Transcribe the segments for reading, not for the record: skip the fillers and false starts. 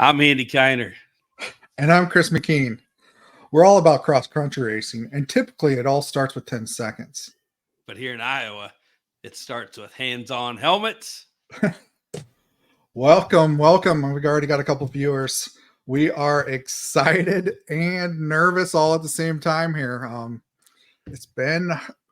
I'm Andy Kiner. And I'm Chris McKean. We're all about cross-country racing, and typically it all starts with 10 seconds. But here in Iowa, it starts with hands-on helmets. Welcome. We've already got a couple viewers. We are excited and nervous all at the same time here. It's been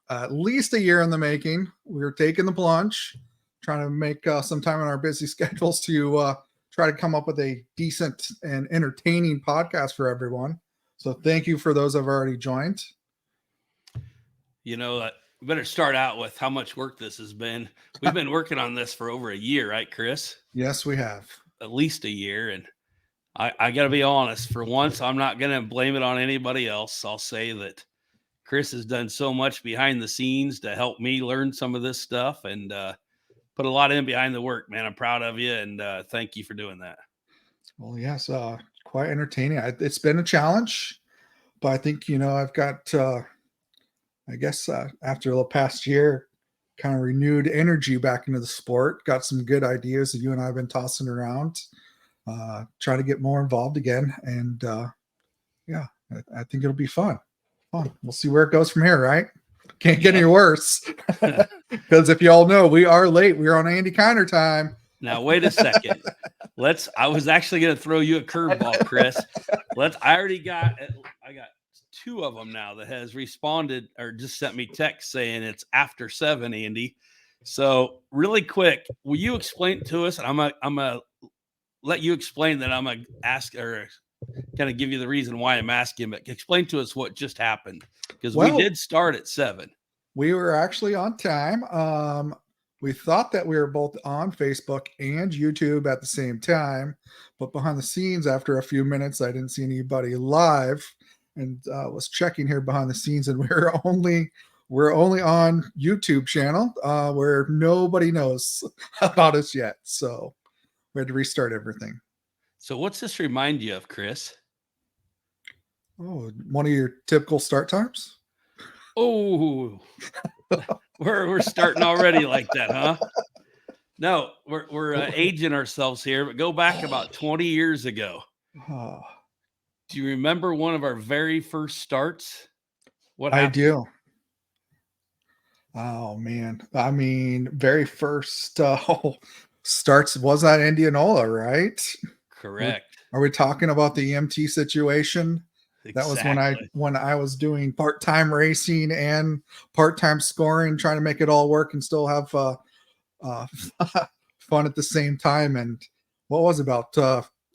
at least a year in the making. We're taking the plunge, trying to make some time in our busy schedules to try to come up with a decent and entertaining podcast for everyone. So thank you for those who have already joined. You know, we better start out with how much work this has been. We've been working on this for over a year, right, Chris? Yes, we have. At least a year. And I got to be honest, for once, I'm not going to blame it on anybody else. I'll say that Chris has done so much behind the scenes to help me learn some of this stuff and put a lot in behind the work, man. I'm proud of you, and thank you for doing that. Well, yes, quite entertaining. It's been a challenge, but I think, I've got, I guess after the past year, kind of renewed energy back into the sport, got some good ideas that you and I have been tossing around, try to get more involved again. And yeah, I think it'll be fun. We'll see where it goes from here, right? Can't get any worse. Because if you all know, we are late. We're on Andy Kiner time. Now, wait a second. I was actually going to throw you a curveball, Chris. I got two of them now that has responded or just sent me text saying it's after 7, Andy. So really quick, will you explain to us? And I'm gonna let you explain that. I'm gonna ask or kind of give you the reason why I'm asking, but explain to us what just happened, because we did start at 7. We were actually on time. We thought that we were both on Facebook and YouTube at the same time, but behind the scenes, after a few minutes, I didn't see anybody live, and was checking here behind the scenes, and we're only on YouTube channel where nobody knows about us yet. So we had to restart everything. So what's this remind you of, Chris? Oh, one of your typical start times? Oh, we're starting already like that, huh? No, we're aging ourselves here, but go back about 20 years ago. Do you remember one of our very first starts? What happened? I do. Oh man, I mean, very first starts was that Indianola, right? Correct. Are we talking about the EMT situation? Exactly. That was when I was doing part-time racing and part-time scoring, trying to make it all work and still have fun at the same time. And what was about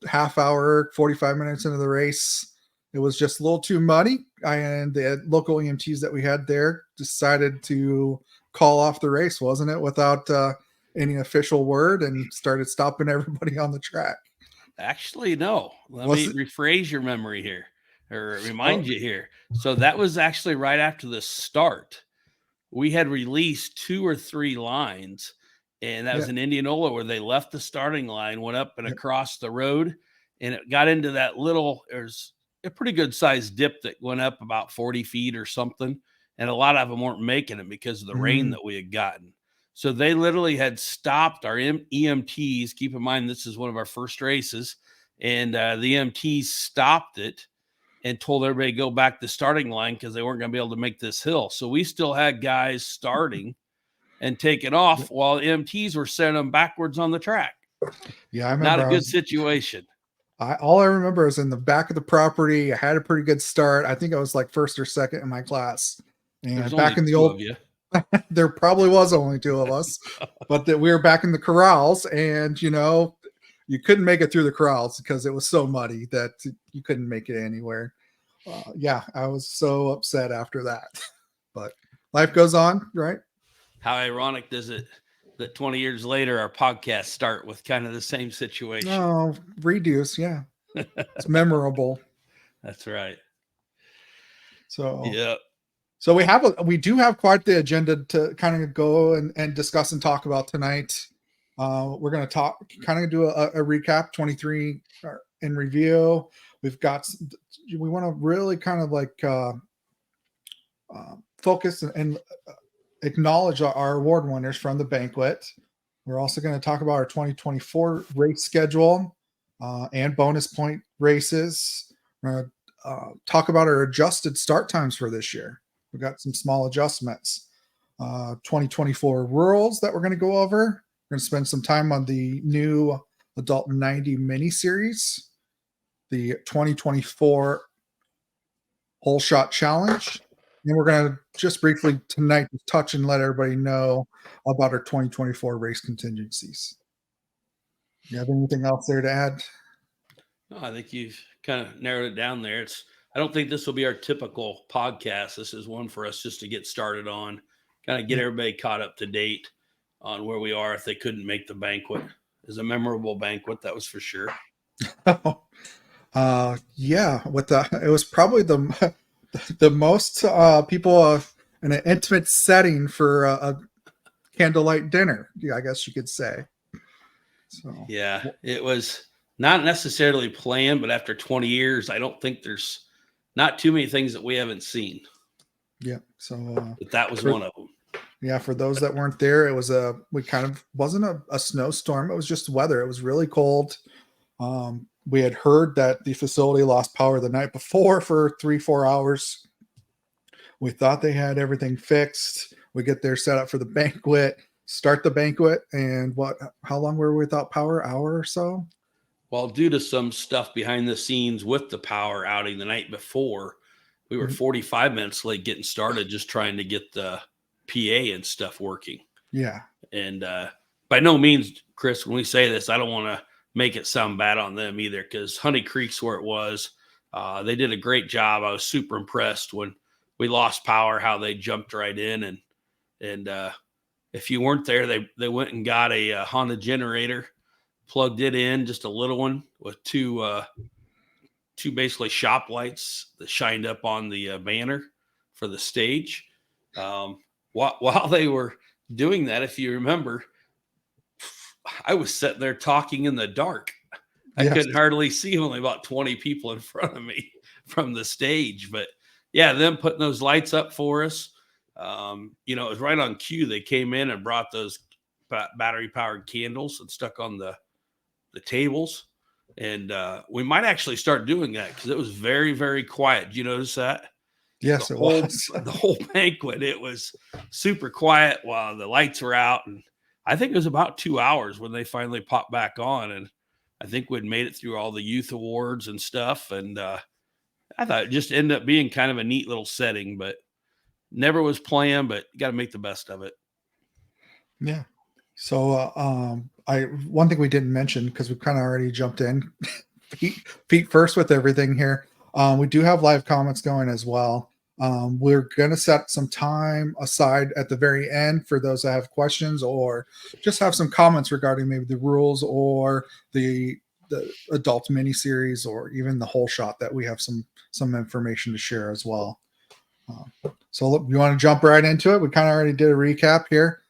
half hour, 45 minutes into the race, it was just a little too muddy. And the local EMTs that we had there decided to call off the race, wasn't it? Without any official word, and started stopping everybody on the track. Actually, no. Let me rephrase your memory here, or remind you here. So that was actually right after the start. We had released 2 or 3 lines, and that was in Indianola, where they left the starting line, went up and across the road, and it got into that there's a pretty good sized dip that went up about 40 feet or something. And a lot of them weren't making it because of the rain that we had gotten. So they literally had stopped our EMTs. Keep in mind, this is one of our first races. And the EMTs stopped it and told everybody to go back to the starting line because they weren't going to be able to make this hill. So we still had guys starting and taking off while EMTs were sending them backwards on the track. Yeah, I remember. Not a good situation. All I remember is in the back of the property, I had a pretty good start. I think I was like first or second in my class. And back in the old, there probably was only 2 of us, but that we were back in the corrals, and you couldn't make it through the corrals because it was so muddy that you couldn't make it anywhere. Yeah, I was so upset after that, but life goes on, right? How ironic does it that 20 years later, our podcasts start with kind of the same situation? Oh, reduce. Yeah. It's memorable. That's right. So, yeah. So we do have quite the agenda to kind of go and discuss and talk about tonight. We're going to do a recap 23 in review. We want to really kind of like focus and acknowledge our award winners from the banquet. We're also going to talk about our 2024 race schedule. and bonus point races. We're going to talk about our adjusted start times for this year. We've got some small adjustments. 2024 rules that we're going to go over. We're going to spend some time on the new Adult 90 mini series, the 2024 Hole Shot Challenge. And we're going to just briefly tonight touch and let everybody know about our 2024 race contingencies. You have anything else there to add? No, I think you've kind of narrowed it down there. I don't think this will be our typical podcast. This is one for us just to get started on, kind of get everybody caught up to date on where we are if they couldn't make the banquet. It was a memorable banquet, that was for sure. Yeah, it was probably the most people in an intimate setting for a candlelight dinner, I guess you could say. So yeah, it was not necessarily planned, but after 20 years, I don't think there's not too many things that we haven't seen. Yeah, so but that was one of them. Yeah, for those that weren't there, it was wasn't a snowstorm. It was just weather. It was really cold. We had heard that the facility lost power the night before for 3-4 hours. We thought they had everything fixed. We get there, set up for the banquet, start the banquet, and how long were we without power? Hour or so? Well, due to some stuff behind the scenes with the power outing the night before, we were 45 minutes late getting started, just trying to get the PA and stuff working. Yeah. And by no means, Chris, when we say this, I don't want to make it sound bad on them either, because Honey Creek's where it was. They did a great job. I was super impressed when we lost power, how they jumped right in. And if you weren't there, they went and got a Honda generator, plugged it in, just a little one with two basically shop lights that shined up on the banner for the stage. While they were doing that, if you remember, I was sitting there talking in the dark. I couldn't hardly see only about 20 people in front of me from the stage. But yeah, them putting those lights up for us, it was right on cue. They came in and brought those battery powered candles and stuck on the tables. And we might actually start doing that because it was very, very quiet. Did you notice that? Yes, it was. The whole banquet, it was super quiet while the lights were out. And I think it was about 2 hours when they finally popped back on. And I think we'd made it through all the youth awards and stuff. And I thought it just ended up being kind of a neat little setting, but never was planned, but you got to make the best of it. Yeah. So one thing we didn't mention, because we kind of already jumped in feet first with everything here. We do have live comments going as well. We're going to set some time aside at the very end for those that have questions or just have some comments regarding maybe the rules or the adult mini series or even the whole shot, that we have some information to share as well. So look, you want to jump right into it? We kind of already did a recap here.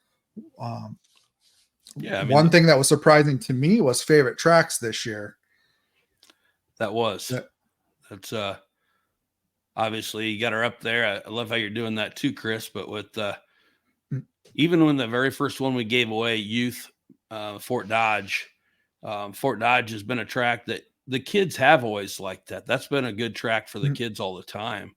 One thing that was surprising to me was favorite tracks this year. That's obviously you got her up there. I love how you're doing that too, Chris. But with even when the very first one we gave away, youth Fort Dodge has been a track that the kids have always liked. That's been a good track for the kids all the time.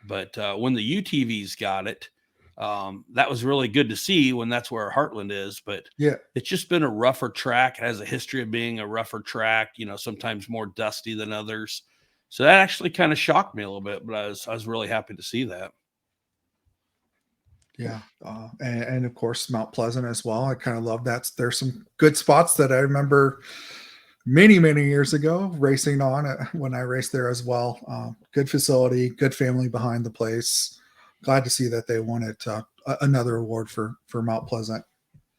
But when the UTVs got it, that was really good to see when that's where Heartland is. But yeah, it's just been a rougher track. It has a history of being a rougher track, sometimes more dusty than others. So that actually kind of shocked me a little bit, but I was really happy to see that. Yeah. And of course, Mount Pleasant as well. I kind of love that. There's some good spots that I remember many, many years ago racing on when I raced there as well. Good facility, good family behind the place. Glad to see that they won it. Another award for Mount Pleasant.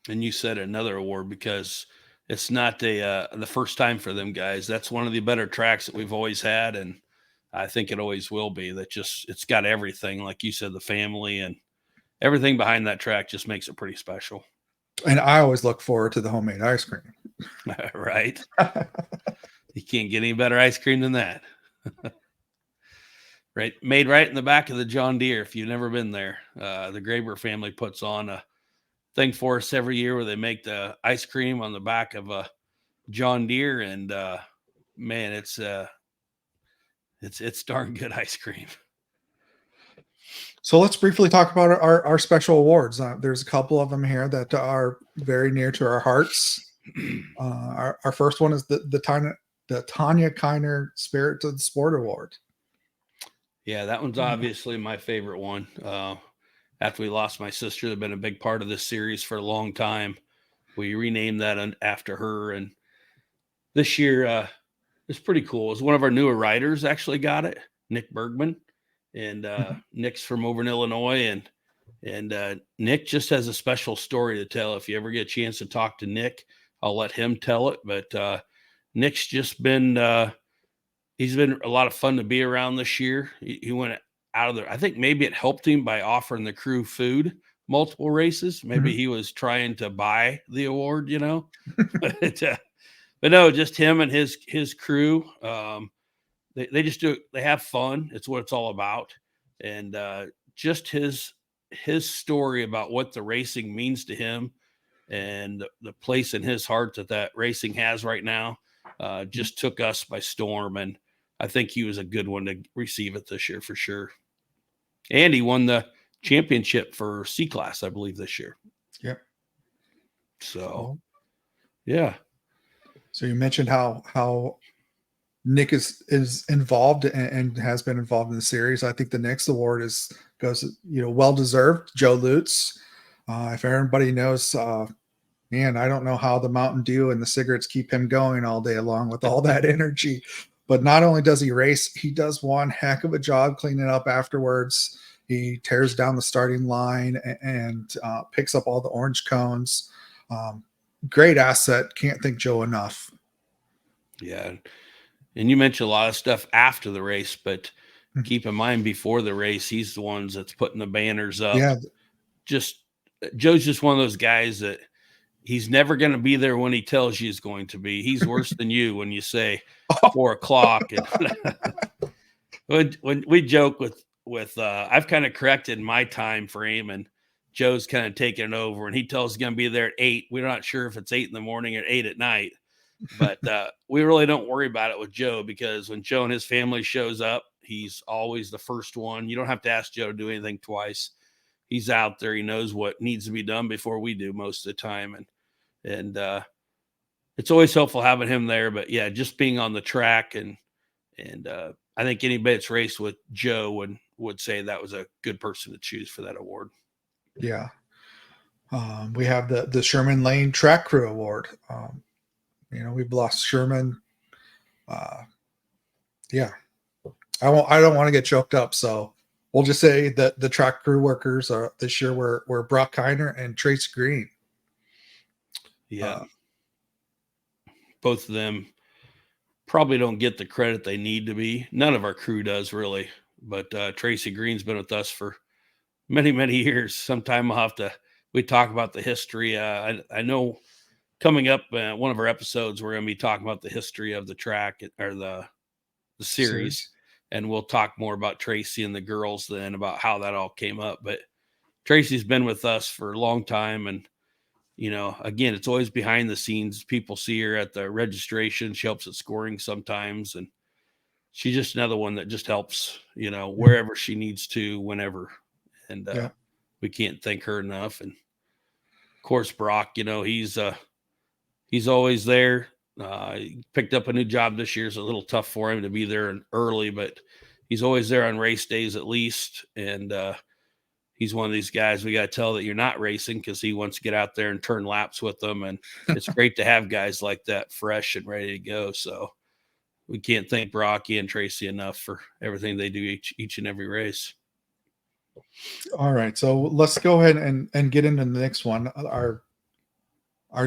And you said another award because it's not the first time for them guys. That's one of the better tracks that we've always had. And I think it always will be. It's got everything. Like you said, the family and everything behind that track just makes it pretty special. And I always look forward to the homemade ice cream. Right. You can't get any better ice cream than that. Right. Made right in the back of the John Deere. If you've never been there, the Graber family puts on a thing for us every year where they make the ice cream on the back of a John Deere. And man, it's darn good ice cream. So let's briefly talk about our special awards. There's a couple of them here that are very near to our hearts. Our first one is the Tanya Kiner Spirit of the Sport Award. Yeah, that one's obviously my favorite one. After we lost my sister, they've been a big part of this series for a long time. We renamed that after her, and this year it's pretty cool. It's one of our newer writers actually got it, Nick Bergman, and Nick's from over in Illinois, and Nick just has a special story to tell. If you ever get a chance to talk to Nick, I'll let him tell it. But Nick's just been he's been a lot of fun to be around this year. He went out of there. I think maybe it helped him by offering the crew food multiple races. Maybe he was trying to buy the award, but no, just him and his crew. They just do it. They have fun. It's what it's all about. And just his story about what the racing means to him and the place in his heart that racing has right now just took us by storm. And I think he was a good one to receive it this year for sure. And he won the championship for C-Class, I believe, this year. Yep. So, yeah. So you mentioned how Nick is involved and has been involved in the series. I think the next award goes well deserved. Joe Lutz. If everybody knows, man, I don't know how the Mountain Dew and the cigarettes keep him going all day long with all that energy. But not only does he race, he does one heck of a job cleaning up afterwards. He tears down the starting line and picks up all the orange cones. Great asset. Can't thank Joe enough. Yeah. And you mentioned a lot of stuff after the race, but keep in mind before the race, he's the ones that's putting the banners up. Yeah. Joe's just one of those guys that he's never going to be there when he tells you he's going to be. He's worse than you when you say 4:00. And when we joke with I've kind of corrected my time frame, and Joe's kind of taking it over, and he tells us he's going to be there at 8. We're not sure if it's 8 a.m. or 8 p.m. But we really don't worry about it with Joe, because when Joe and his family shows up, he's always the first one. You don't have to ask Joe to do anything twice. He's out there. He knows what needs to be done before we do most of the time. And it's always helpful having him there. But yeah, just being on the track and I think anybody that's raced with Joe would say that was a good person to choose for that award. Yeah. We have the Sherman Lane Track Crew Award. We've lost Sherman. Yeah. I don't want to get choked up, so we'll just say that the track crew workers this year were Brock Kiner and Trace Green. Yeah. Both of them probably don't get the credit they need to be. None of our crew does, really. But Tracy Green's been with us for many, many years. Sometime we talk about the history. I know coming up, one of our episodes, we're going to be talking about the history of the track or the series. And we'll talk more about Tracy and the girls then, about how that all came up. But Tracy's been with us for a long time. And, again, it's always behind the scenes. People see her at the registration. She helps at scoring sometimes. And she's just another one that just helps, wherever she needs to, whenever. And we can't thank her enough. And, of course, Brock, he's always there. He picked up a new job this year. It's a little tough for him to be there early, but he's always there on race days at least. And he's one of these guys we got to tell that you're not racing, because he wants to get out there and turn laps with them. And it's great to have guys like that fresh and ready to go. So we can't thank Brocky and Tracy enough for everything they do each and every race. All right. So let's go ahead and get into the next one. Our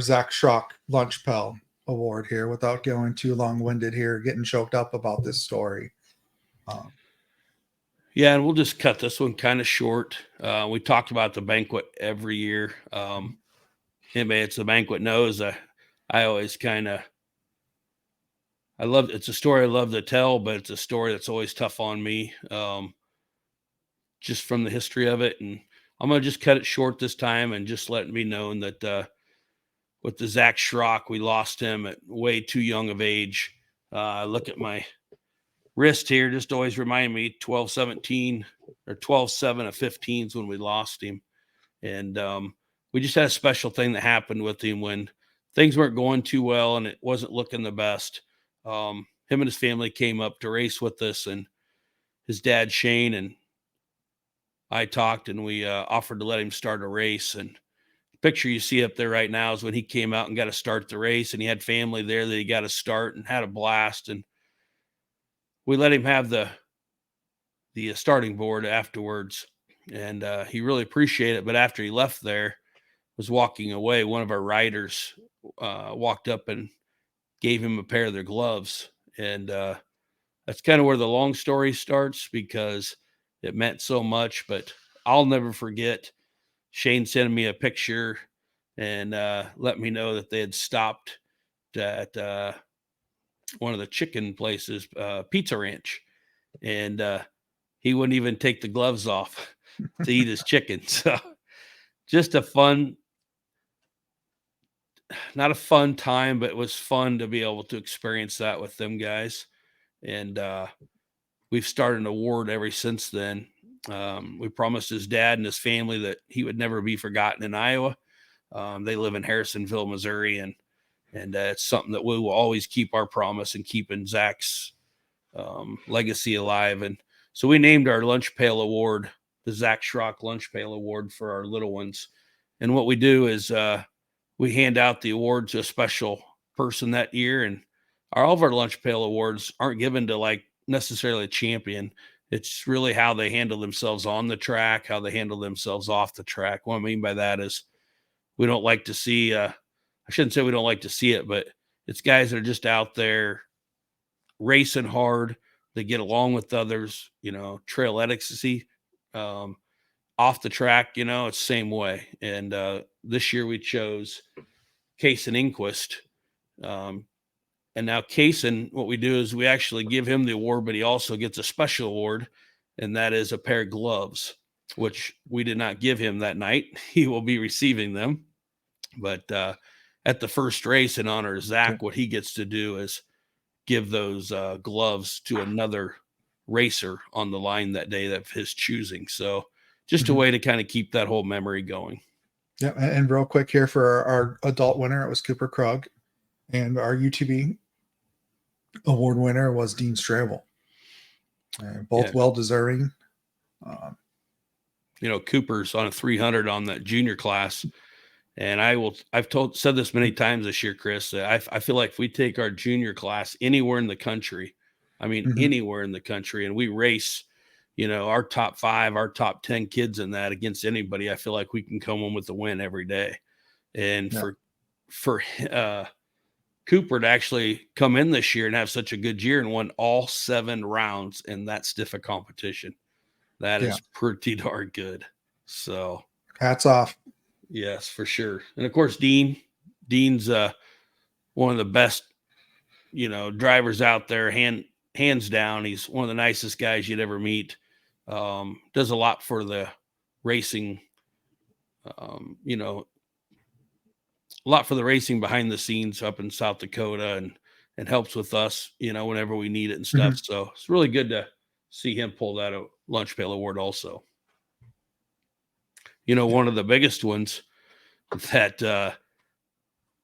Zach Schrock Lunch Pal Award here, without going too long-winded here, getting choked up about this story. Yeah, and we'll just cut this one kind of short. We talked about the banquet every year. Anybody that's the banquet knows I always it's a story I love to tell, but it's a story that's always tough on me, just from the history of it. And I'm going to just cut it short this time and just let it be known that with the Zach Schrock, we lost him at way too young of age. I look at my wrist here, just always remind me 12-17 or 12-7 of 15s when we lost him. And we just had a special thing that happened with him when things weren't going too well and it wasn't looking the best. Him and his family came up to race with us, and his dad, Shane, and I talked, and we offered to let him start a race. And the picture you see up there right now is when he came out and got to start the race, and he had family there that he got to start and had a blast. And we let him have the starting board afterwards, and he really appreciated it. But after he left there, was walking away, one of our riders walked up and gave him a pair of their gloves. And that's kind of where the long story starts, because it meant so much. But I'll never forget Shane sending me a picture and let me know that they had stopped at one of the chicken places, Pizza Ranch, and he wouldn't even take the gloves off to eat his chicken. So just not a fun time, but it was fun to be able to experience that with them guys. And we've started an award ever since then. We promised his dad and his family that he would never be forgotten in Iowa. They live in Harrisonville, Missouri, and it's something that we will always keep our promise and keeping Zach's legacy alive. And so we named our lunch pail award the Zach Schrock Lunch Pail Award for our little ones. And what we do is we hand out the award to a special person that year. And all of our lunch pail awards aren't given to like necessarily a champion. It's really how they handle themselves on the track, how they handle themselves off the track. What I mean by that is we don't like to see, I shouldn't say we don't like to see it, but it's guys that are just out there racing hard. They get along with others, trail ecstasy, off the track, it's the same way. And this year we chose Kaysen Inquist. And now Kaysen, what we do is we actually give him the award, but he also gets a special award, and that is a pair of gloves, which we did not give him that night. He will be receiving them. But at the first race in honor of Zach, what he gets to do is give those gloves to another racer on the line that day of his choosing. So just a way to kind of keep that whole memory going. Yeah. And real quick here for our adult winner, it was Cooper Krug. And our UTV award winner was Dean Stravel. Both well-deserving. Cooper's on a 300 on that junior class. And I've said this many times this year, Chris, I feel like if we take our junior class anywhere in the country, anywhere in the country, and we race, our top 5, our top 10 kids in that against anybody, I feel like we can come home with a win every day. And for Cooper to actually come in this year and have such a good year and won all 7 rounds in that stiff a competition, that is pretty darn good. So hats off. Yes, for sure. And of course, Dean's one of the best, drivers out there, hands down. He's one of the nicest guys you'd ever meet. Does a lot for the racing, a lot for the racing behind the scenes up in South Dakota, and helps with us, whenever we need it and stuff. So it's really good to see him pull that lunch pail award also. One of the biggest ones that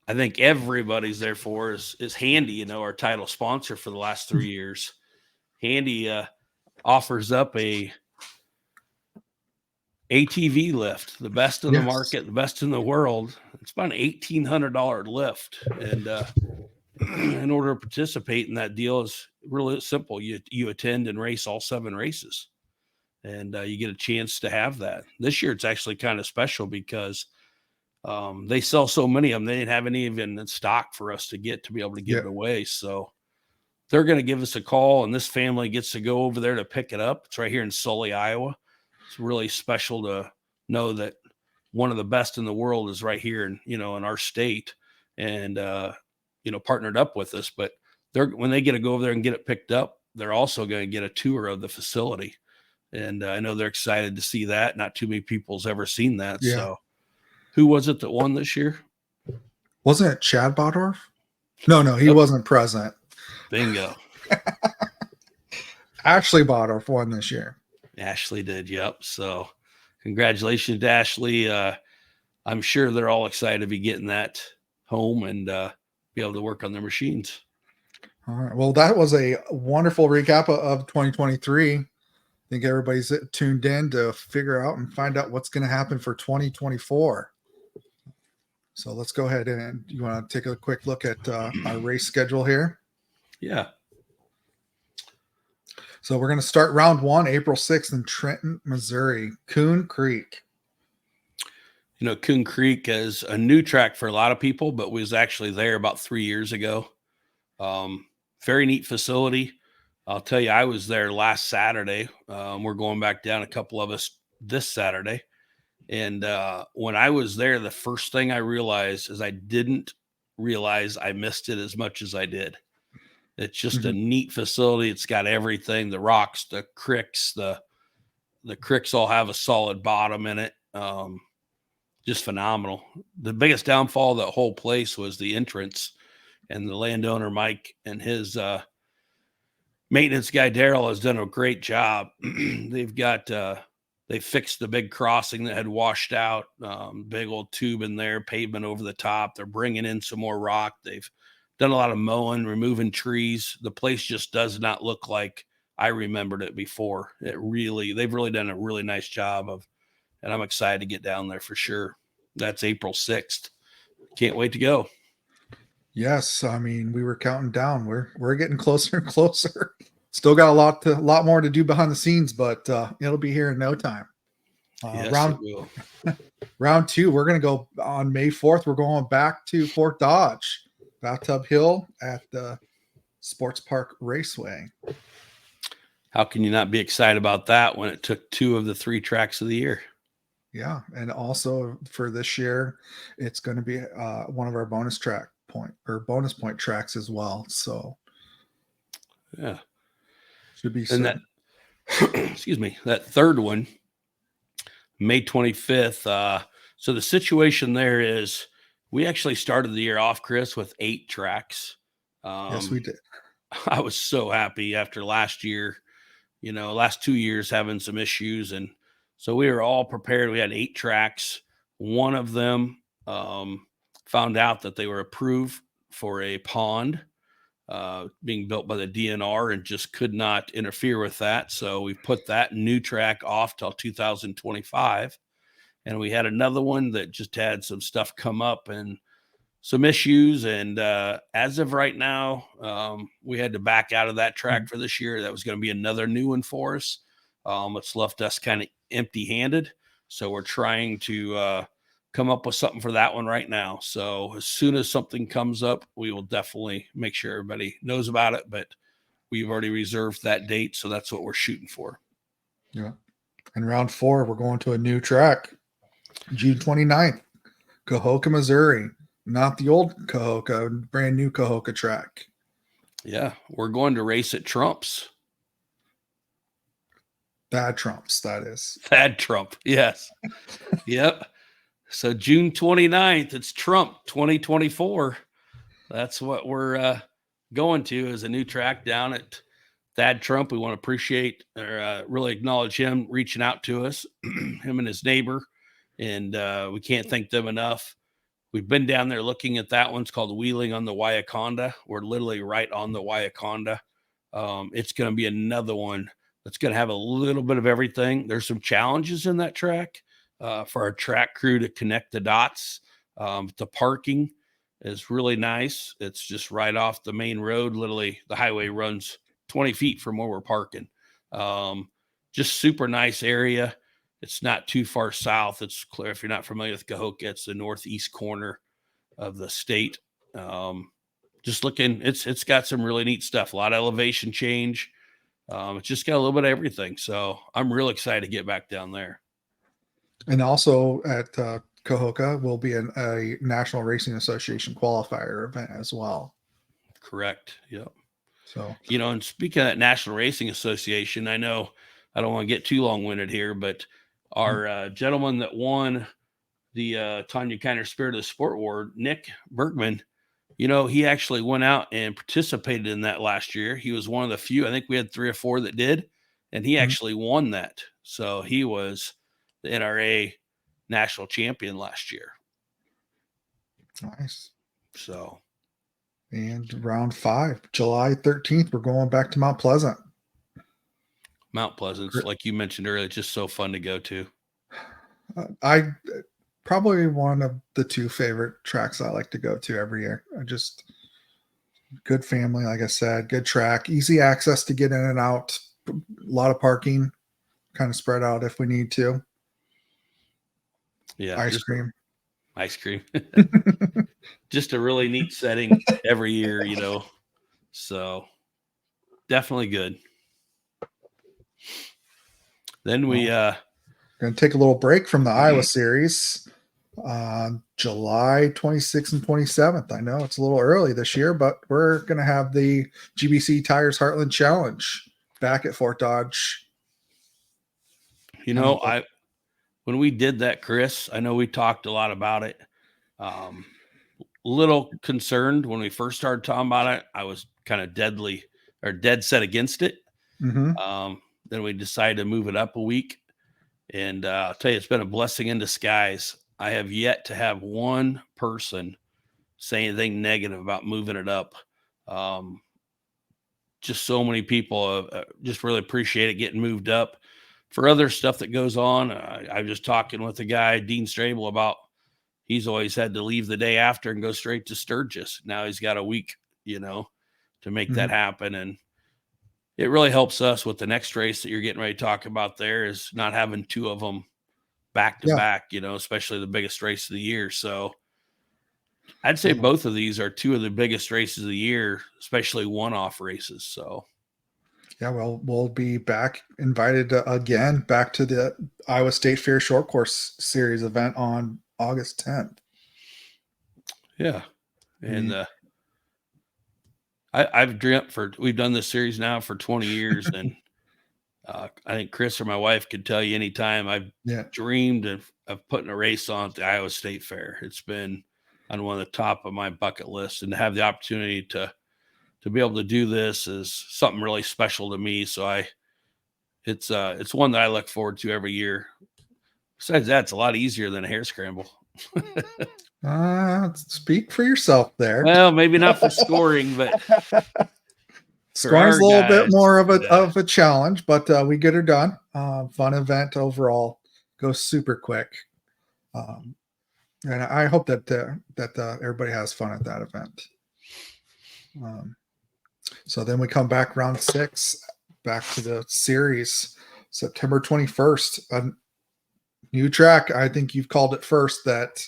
I think everybody's there for is Handy, our title sponsor for the last 3 years. Handy offers up a ATV lift, the best in the market, the best in the world. It's about an $1,800 lift. And in order to participate in that deal is really simple. You attend and race all 7 races. And you get a chance to have that. This year, it's actually kind of special because they sell so many of them. They didn't have any even in stock for us to be able to give it away. So they're going to give us a call, and this family gets to go over there to pick it up. It's right here in Sully, Iowa. It's really special to know that one of the best in the world is right here in our state, and partnered up with us. But when they get to go over there and get it picked up, they're also going to get a tour of the facility. And I know they're excited to see that. Not too many people's ever seen that. Yeah. So who was it that won this year? Wasn't it Chad Bodorf? No, he wasn't present. Bingo. Ashley bought our one this year. Ashley did. Yep. So congratulations to Ashley. I'm sure they're all excited to be getting that home and be able to work on their machines. All right. Well, that was a wonderful recap of 2023. I think everybody's tuned in to figure out and find out what's going to happen for 2024. So let's go ahead and you want to take a quick look at our race schedule here. Yeah. So we're going to start round 1, April 6th in Trenton, Missouri, Coon Creek. You know, Coon Creek is a new track for a lot of people, but was actually there about 3 years ago. Very neat facility. I'll tell you, I was there last Saturday. We're going back down, a couple of us this Saturday. And when I was there, the first thing I realized is I didn't realize I missed it as much as I did. It's just a neat facility. It's got everything, the rocks, the cricks, the cricks all have a solid bottom in it. Just phenomenal. The biggest downfall of that whole place was the entrance, and the landowner, Mike, and his maintenance guy, Daryl, has done a great job. They've got, they fixed the big crossing that had washed out, big old tube in there, pavement over the top. They're bringing in some more rock. They've done a lot of mowing, removing trees. The place just does not look like I remembered it before. They've really done a really nice job of, and I'm excited to get down there for sure. That's April 6th. Can't wait to go. Yes, I mean, we were counting down. We're getting closer and closer. Still got a lot more to do behind the scenes, but it'll be here in no time. Yes, round it will. Round 2, we're going to go on May 4th. We're going back to Fort Dodge, Bathtub Hill at the Sports Park Raceway. How can you not be excited about that when it took 2 of the 3 tracks of the year? Yeah, and also for this year, it's going to be one of our bonus point tracks as well. So, yeah, should be. And that, excuse me, that third one, May 25th. So the situation there is, we actually started the year off, Chris, with 8 tracks. Yes, we did. I was so happy after last year. You know, last 2 years having some issues, and so we were all prepared. We had 8 tracks. One of them found out that they were approved for a pond being built by the DNR and just could not interfere with that. So we put that new track off till 2025. And we had another one that just had some stuff come up and some issues. And as of right now, we had to back out of that track for this year. That was going to be another new one for us. It's left us kind of empty-handed. So we're trying to come up with something for that one right now. So as soon as something comes up, we will definitely make sure everybody knows about it. But we've already reserved that date, so that's what we're shooting for. Yeah. And round 4, we're going to a new track, June 29th, Cahokia, Missouri. Not the old Cahokia, brand new Cahokia track. Yeah, we're going to race at Trump's. Thad Trump's, that is. Thad Trump, yes. Yep. So June 29th, it's Trump 2024. That's what we're going to, as a new track down at Thad Trump. We want to appreciate or really acknowledge him reaching out to us, him and his neighbor. And we can't thank them enough. We've been down there looking at that one. It's called Wheeling on the Waiaconda. We're literally right on the Waiaconda. It's going to be another one that's going to have a little bit of everything. There's some challenges in that track for our track crew to connect the dots. The parking is really nice. It's just right off the main road. Literally, the highway runs 20 feet from where we're parking. Just super nice area. It's not too far south. It's clear, if you're not familiar with Cahokia, it's the northeast corner of the state. Just looking, it's got some really neat stuff. A lot of elevation change. It's just got a little bit of everything. So I'm real excited to get back down there. And also at Cahokia will be a National Racing Association qualifier event as well. Correct. Yep. So, you know, and speaking of that National Racing Association, I know I don't want to get too long-winded here, but our gentleman that won the Tanya Kiner Spirit of the Sport Award, Nick Bergman, He actually went out and participated in that last year. He was one of the few. I think we had 3 or 4 that did, and he actually won that. So he was the NRA national champion last year. Nice. So, and round 5, July 13th, we're going back to Mount Pleasant. Mount Pleasant's, like you mentioned earlier, just so fun to go to. I probably one of the 2 favorite tracks I like to go to every year. Good family, like I said, good track, easy access to get in and out, a lot of parking, kind of spread out if we need to. Yeah. Ice cream. Just a really neat setting every year, So definitely good. Then we going to take a little break from the Iowa series on July 26th and 27th. I know it's a little early this year, but we're going to have the GBC Tires Heartland Challenge back at Fort Dodge. When we did that, Chris, I know we talked a lot about it. Little concerned when we first started talking about it. I was kind of dead set against it. Mm-hmm. Then we decided to move it up a week. And I'll tell you, it's been a blessing in disguise. I have yet to have one person say anything negative about moving it up. Just so many people just really appreciate it getting moved up. For other stuff that goes on, I was just talking with the guy, Dean Strable, about he's always had to leave the day after and go straight to Sturgis. Now he's got a week, to make that happen. And it really helps us with the next race that you're getting ready to talk about there is not having 2 of them back to back, especially the biggest race of the year. So I'd say both of these are 2 of the biggest races of the year, especially one-off races. So yeah, well, we'll be invited again back to the Iowa State Fair Short Course Series event on August 10th. Yeah. And I've dreamt we've done this series now for 20 years. And I think Chris or my wife could tell you anytime I've dreamed of putting a race on at the Iowa State Fair. It's been on one of the top of my bucket list, and to have the opportunity to be able to do this is something really special to me. So it's one that I look forward to every year. Besides that, it's a lot easier than a hare scramble. Speak for yourself there. Well, maybe not for scoring, but scoring's a little bit more of a challenge, but we get her done. Fun event overall. Goes super quick. And I hope that everybody has fun at that event. So then we come back round 6, back to the series, September 21st. A new track, I think you've called it first, that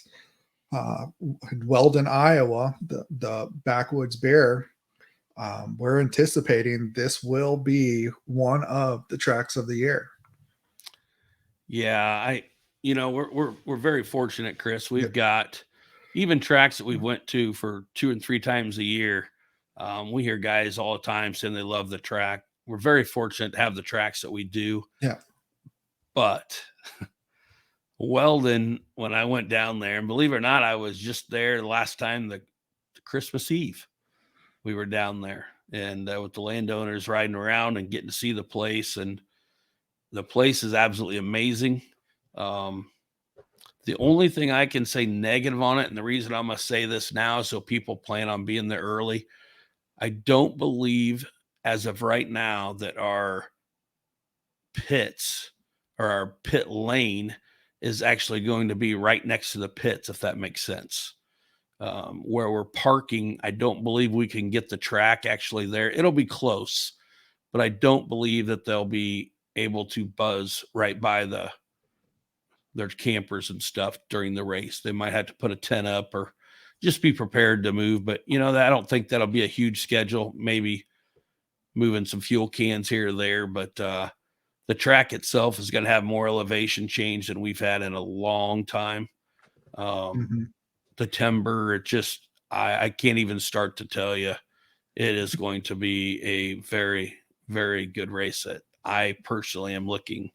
Weldon, Iowa, the Backwoods Bear. We're anticipating this will be one of the tracks of the year. Yeah, we're very fortunate, Chris. We've got even tracks that we went to for 2 and 3 times a year. We hear guys all the time saying they love the track. We're very fortunate to have the tracks that we do. Yeah. But Weldon, when I went down there, and believe it or not, I was just there the last time, the Christmas Eve, we were down there, and with the landowners riding around and getting to see the place. And the place is absolutely amazing. The only thing I can say negative on it, and the reason I'm going to say this now, so people plan on being there early, I don't believe as of right now that our pits or our pit lane is actually going to be right next to the pits, if that makes sense. Where we're parking, I don't believe we can get the track actually there. It'll be close, but I don't believe that they'll be able to buzz right by their campers and stuff during the race. They might have to put a tent up or just be prepared to move. But, I don't think that'll be a huge schedule, maybe moving some fuel cans here or there. But the track itself is going to have more elevation change than we've had in a long time. The timber, I can't even start to tell you. It is going to be a very, very good race that I personally am looking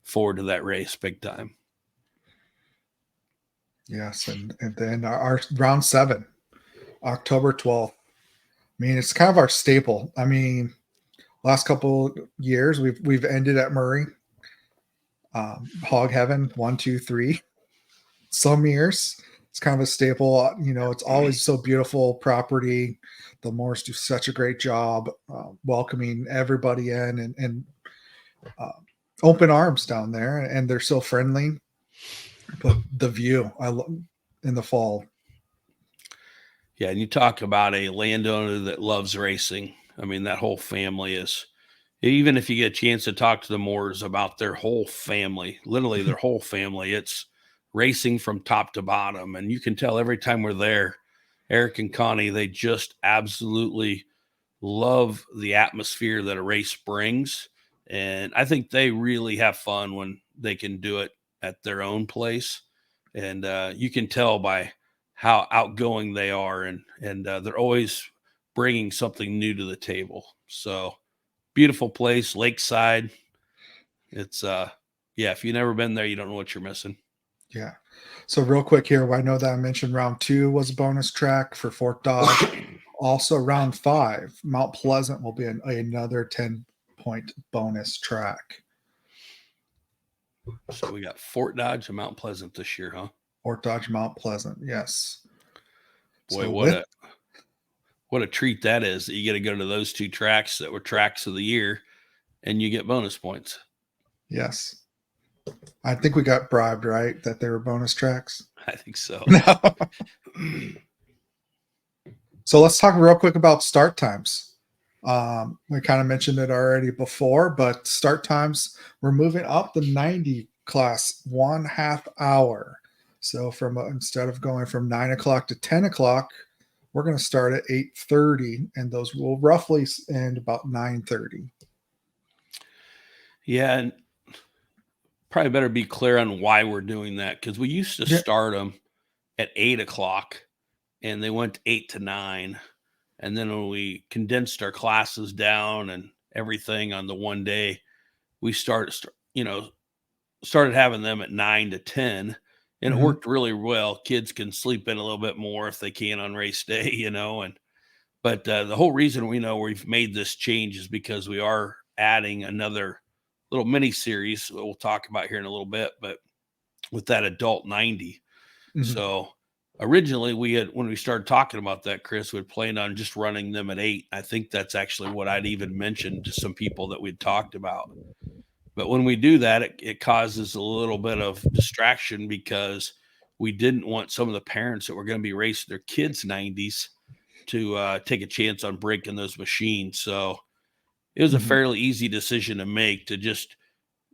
forward to that race big time. Yes, and then our round 7, October 12th. I mean, it's kind of our staple. I mean, last couple years we've ended at Murray. Hog Heaven, 1, 2, 3. Some years it's kind of a staple. You know, it's always so beautiful property. The Moores do such a great job welcoming everybody in and open arms down there, and they're so friendly. But the view, I love in the fall. Yeah, and you talk about a landowner that loves racing. I mean, that whole family is. Even if you get a chance to talk to the Moores about their whole family, literally their whole family, it's racing from top to bottom. And you can tell every time we're there, Eric and Connie, they just absolutely love the atmosphere that a race brings. And I think they really have fun when they can do it at their own place. And you can tell by how outgoing they are. And they're always bringing something new to the table. So, beautiful place, lakeside. It's if you've never been there, you don't know what you're missing. Yeah. So real quick here, I know that I mentioned round 2 was a bonus track for Fort Dodge. Also round 5, Mount Pleasant will be another 10-point bonus track. So we got Fort Dodge and Mount Pleasant this year, huh? Fort Dodge, Mount Pleasant, yes. Boy, so what a treat that is that you get to go to those 2 tracks that were tracks of the year and you get bonus points. Yes. I think we got bribed, right? That they were bonus tracks. I think so. So let's talk real quick about start times. We kind of mentioned it already before, but start times, we're moving up the 90 class 1/2 hour. So instead of going from 9 o'clock to 10 o'clock, we're going to start at 8:30, and those will roughly end about 9:30. Yeah, and probably better be clear on why we're doing that, because we used to start them at 8 o'clock, and they went 8 to 9. And then when we condensed our classes down and everything on the one day, we started having them at 9 to 10. And it worked really well. Kids can sleep in a little bit more if they can on race day, but the whole reason we've made this change is because we are adding another little mini series that we'll talk about here in a little bit, but with that adult 90. So originally when we started talking about that, Chris, we'd planned on just running them at 8. I think that's actually what I'd even mentioned to some people that we'd talked about. But when we do that, it causes a little bit of distraction, because we didn't want some of the parents that were going to be racing their kids' 90s to take a chance on breaking those machines. So it was a fairly easy decision to make, to just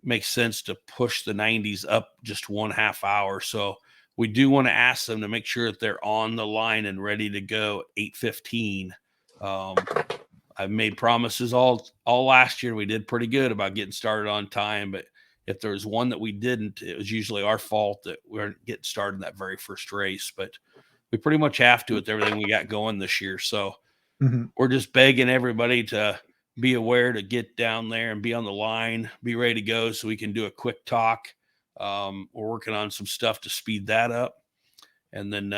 make sense to push the 90s up just 1/2 hour. So we do want to ask them to make sure that they're on the line and ready to go at 8:15. I've made promises all last year. We did pretty good about getting started on time, but if there was one that we didn't, it was usually our fault that we weren't getting started in that very first race. But we pretty much have to with everything we got going this year. So we're just begging everybody to be aware to get down there and be on the line, be ready to go so we can do a quick talk. We're working on some stuff to speed that up. And then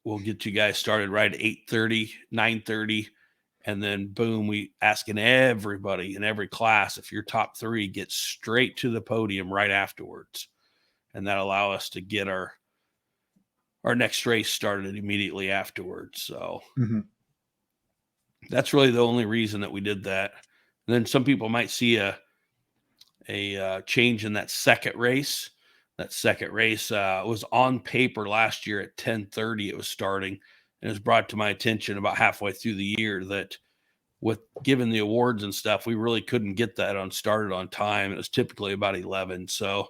we'll get you guys started right at 8:30, 9:30. And then boom, we asking everybody in every class, if you're top 3, get straight to the podium right afterwards. And that allow us to get our next race started immediately afterwards. So that's really the only reason that we did that. And then some people might see a change in that second race. That second race was on paper last year at 10:30. It was starting. And it was brought to my attention about halfway through the year that with giving the awards and stuff, we really couldn't get that started on time. It was typically about 11. So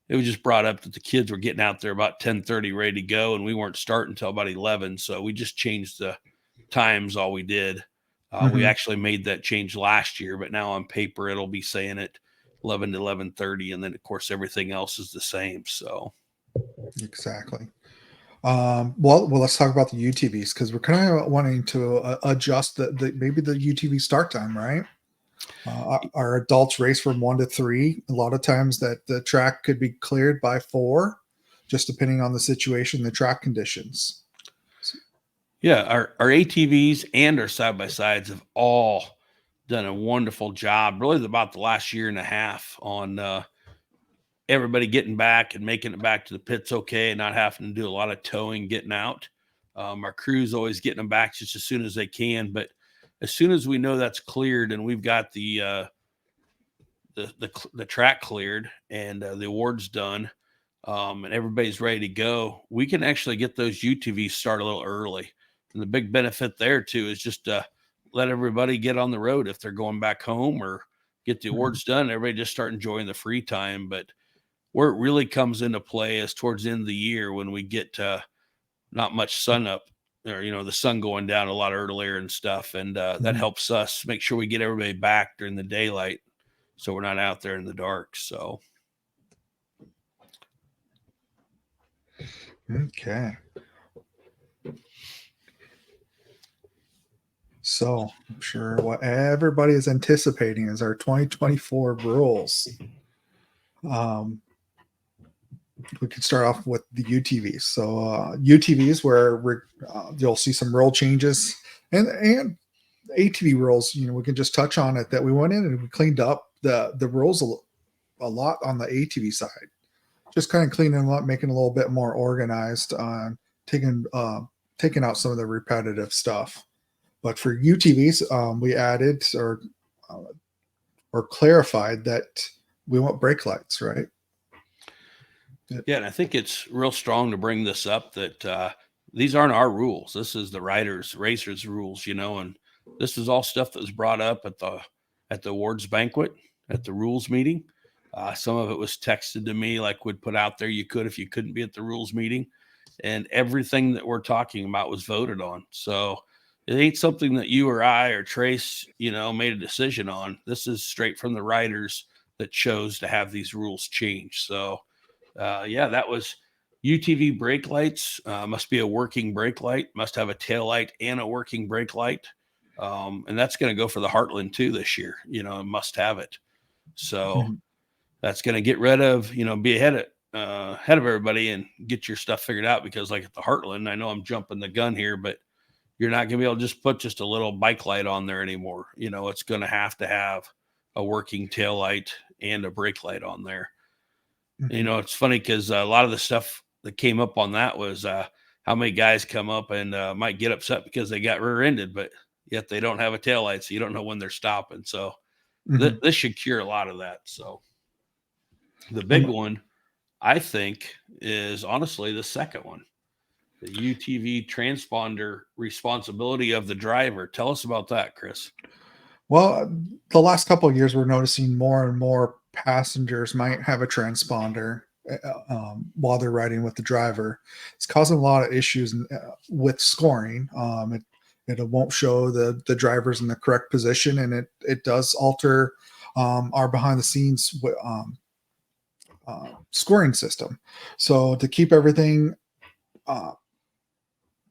it was just brought up that the kids were getting out there about 10:30 ready to go, and we weren't starting until about 11. So we just changed the times, all we did. We actually made that change last year, but now on paper, it'll be saying it 11 to 11:30. And then of course, everything else is the same. So. Exactly. Well, let's talk about the UTVs, because we're kind of wanting to adjust maybe the UTV start time, right? Our adults race from 1 to 3. A lot of times that the track could be cleared by 4, just depending on the situation, the track conditions. Yeah, our ATVs and our side by sides have all done a wonderful job, really about the last year and a half on everybody getting back and making it back to the pits okay, and not having to do a lot of towing, getting out. Our crew's always getting them back just as soon as they can, but as soon as we know that's cleared and we've got the track cleared and the awards done, and everybody's ready to go, we can actually get those UTVs start a little early. And the big benefit there too is just let everybody get on the road if they're going back home or get the awards done. Everybody just start enjoying the free time. But where it really comes into play is towards the end of the year when we get not much sun up, or the sun going down a lot earlier and stuff, and that helps us make sure we get everybody back during the daylight, so we're not out there in the dark. So okay. So I'm sure what everybody is anticipating is our 2024 rules. We could start off with the UTVs. So UTVs, where you'll see some rule changes, and ATV rules. We can just touch on it that we went in and we cleaned up the rules a lot on the ATV side. Just kind of cleaning them up, making it a little bit more organized, taking out some of the repetitive stuff. But for UTVs, we added or clarified that we want brake lights, right? Yeah, and I think it's real strong to bring this up that these aren't our rules. This is the racers' rules, and this is all stuff that was brought up at the awards banquet, at the rules meeting. Some of it was texted to me, like would put out there you could if you couldn't be at the rules meeting, and everything that we're talking about was voted on. So it ain't something that you or I or Trace, made a decision on. This is straight from the riders that chose to have these rules changed. So that was UTV brake lights. Must be a working brake light, must have a tail light and a working brake light. And that's going to go for the Heartland too this year, must have it. So that's going to get rid of, be ahead of everybody and get your stuff figured out, because like at the Heartland, I know I'm jumping the gun here, but you're not going to be able to just put just a little bike light on there anymore. It's going to have a working tail light and a brake light on there. It's funny because a lot of the stuff that came up on that was how many guys come up and might get upset because they got rear-ended, but yet they don't have a tail light, so you don't know when they're stopping. So this should cure a lot of that. So the big one, I think, is honestly the second one, the UTV transponder responsibility of the driver. Tell us about that, Chris. Well, the last couple of years, we're noticing more and more passengers might have a transponder while they're riding with the driver. It's causing a lot of issues with scoring. It won't show the drivers in the correct position, and it does alter our behind the scenes scoring system. So to keep everything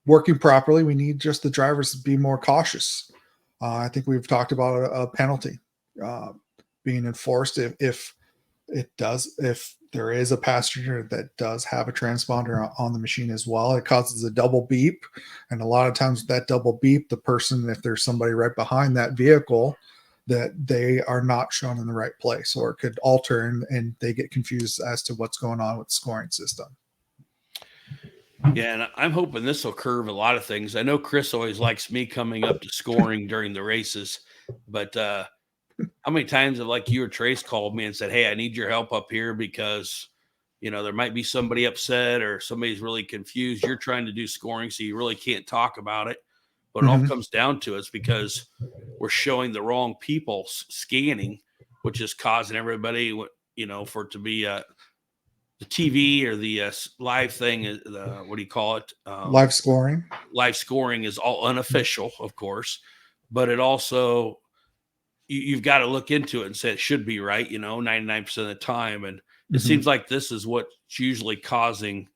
working properly, we need just the drivers to be more cautious. I think we've talked about a penalty being enforced if there is a passenger that does have a transponder on the machine as well. It causes a double beep, and a lot of times that double beep, the person, if there's somebody right behind that vehicle, that they are not shown in the right place, or it could alter and they get confused as to what's going on with the scoring system. Yeah, and I'm hoping this will curve a lot of things. I know Chris always likes me coming up to scoring during the races, but how many times have like you or Trace called me and said, "Hey, I need your help up here because there might be somebody upset or somebody's really confused. You're trying to do scoring, so you really can't talk about it." But it all comes down to it's because we're showing the wrong people scanning, which is causing everybody, for it to be the TV or the live thing, what do you call it? Live scoring. Live scoring is all unofficial, of course, but it also, you've got to look into it and say it should be right, 99% of the time. And it seems like this is what's usually causing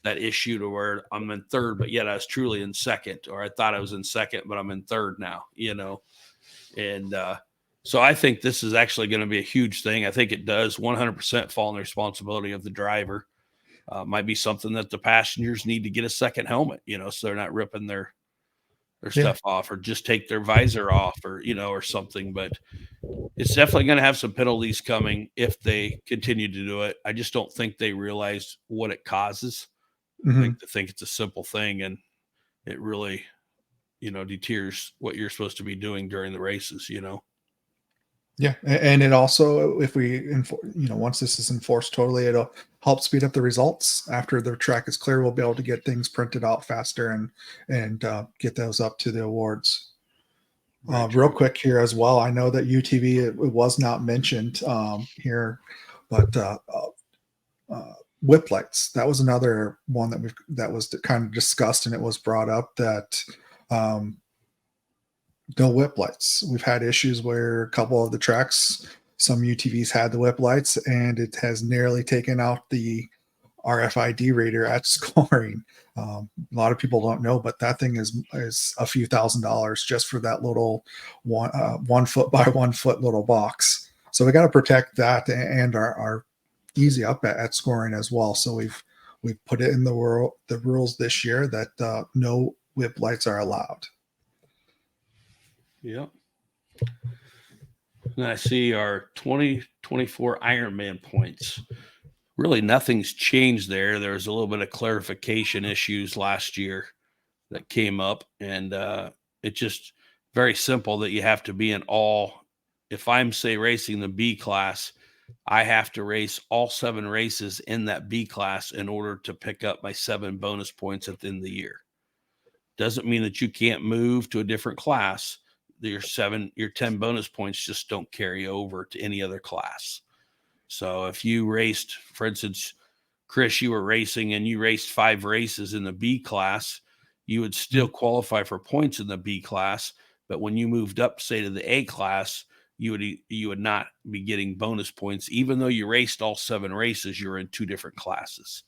that issue, to where I'm in third, but yet I was truly in second, or I thought I was in second, but I'm in third now, and so I think this is actually going to be a huge thing. I think it does 100% fall on the responsibility of the driver. Might be something that the passengers need to get a second helmet, so they're not ripping their their stuff off, or just take their visor off, or or something. But it's definitely going to have some penalties coming if they continue to do it. I just don't think they realize what it causes. Mm-hmm. They think it's a simple thing, and it really, deters what you're supposed to be doing during the races. Yeah, and it also, if we, once this is enforced totally, it'll help speed up the results. After the track is clear, we'll be able to get things printed out faster and get those up to the awards. Real quick here as well, I know that UTV it was not mentioned here, but whip lights, that was another one that was kind of discussed, and it was brought up that no whip lights. We've had issues where a couple of the tracks, some UTVs had the whip lights, and it has nearly taken out the RFID reader at scoring. A lot of people don't know, but that thing is a few $1,000s just for that little 1 foot by 1 foot little box. So we got to protect that and our easy up at scoring as well. So we've put it in the rules this year that no whip lights are allowed. Yep. And I see our 2024 Ironman points. Really, nothing's changed there. There was a little bit of clarification issues last year that came up, and it's just very simple that you have to be in all. If I'm, say, racing the B class, I have to race all 7 races in that B class in order to pick up my 7 bonus points at the end of the year. Doesn't mean that you can't move to a different class. Your 10 bonus points just don't carry over to any other class. So if you raced, for instance, Chris, you were racing and you raced 5 races in the B class, you would still qualify for points in the B class. But when you moved up, say, to the A class, you would not be getting bonus points, even though you raced all 7 races. You're in 2 different classes,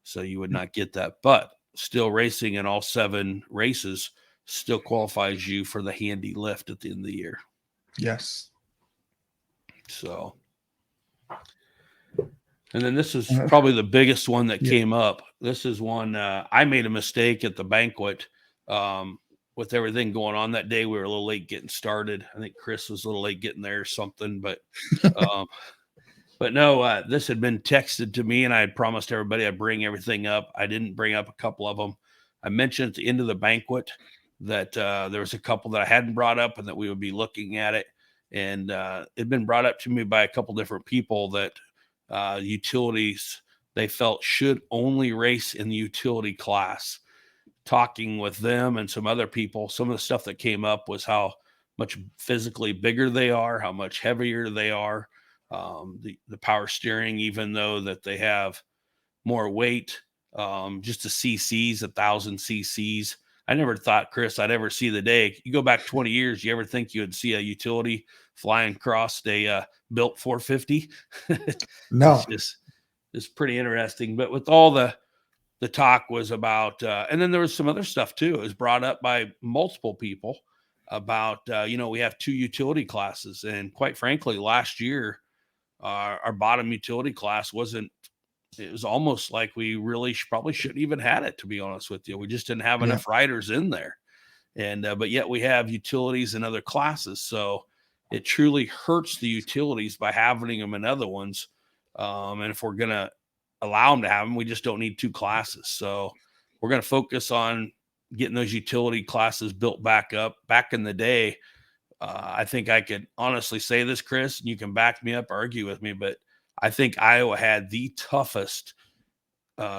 so you would not get that. But still, racing in all 7 races still qualifies you for the handy lift at the end of the year. Yes. So, and then this is probably the biggest one that came up. This is one I made a mistake at the banquet. With everything going on that day, we were a little late getting started. I think Chris was a little late getting there or something, but no, this had been texted to me, and I had promised everybody I'd bring everything up. I didn't bring up a couple of them. I mentioned at the end of the banquet that there was a couple that I hadn't brought up and that we would be looking at it. And it'd been brought up to me by a couple different people that utilities, they felt, should only race in the utility class. Talking with them and some other people, some of the stuff that came up was how much physically bigger they are, how much heavier they are, the power steering, even though that they have more weight, just the CCs, 1,000 CCs. I never thought, Chris, I'd ever see the day. You go back 20 years, you ever think you would see a utility flying across a built 450? No. It's pretty interesting. But with all the talk was about, and then there was some other stuff too. It was brought up by multiple people about, we have 2 utility classes. And quite frankly, last year, our bottom utility class it was almost like we really probably shouldn't even had it, to be honest with you. We just didn't have enough riders in there. And, but yet we have utilities in other classes. So it truly hurts the utilities by having them in other ones. And if we're going to allow them to have them, we just don't need 2 classes. So we're going to focus on getting those utility classes built back up. Back in the day, I think I could honestly say this, Chris, and you can back me up, argue with me, but I think Iowa had the toughest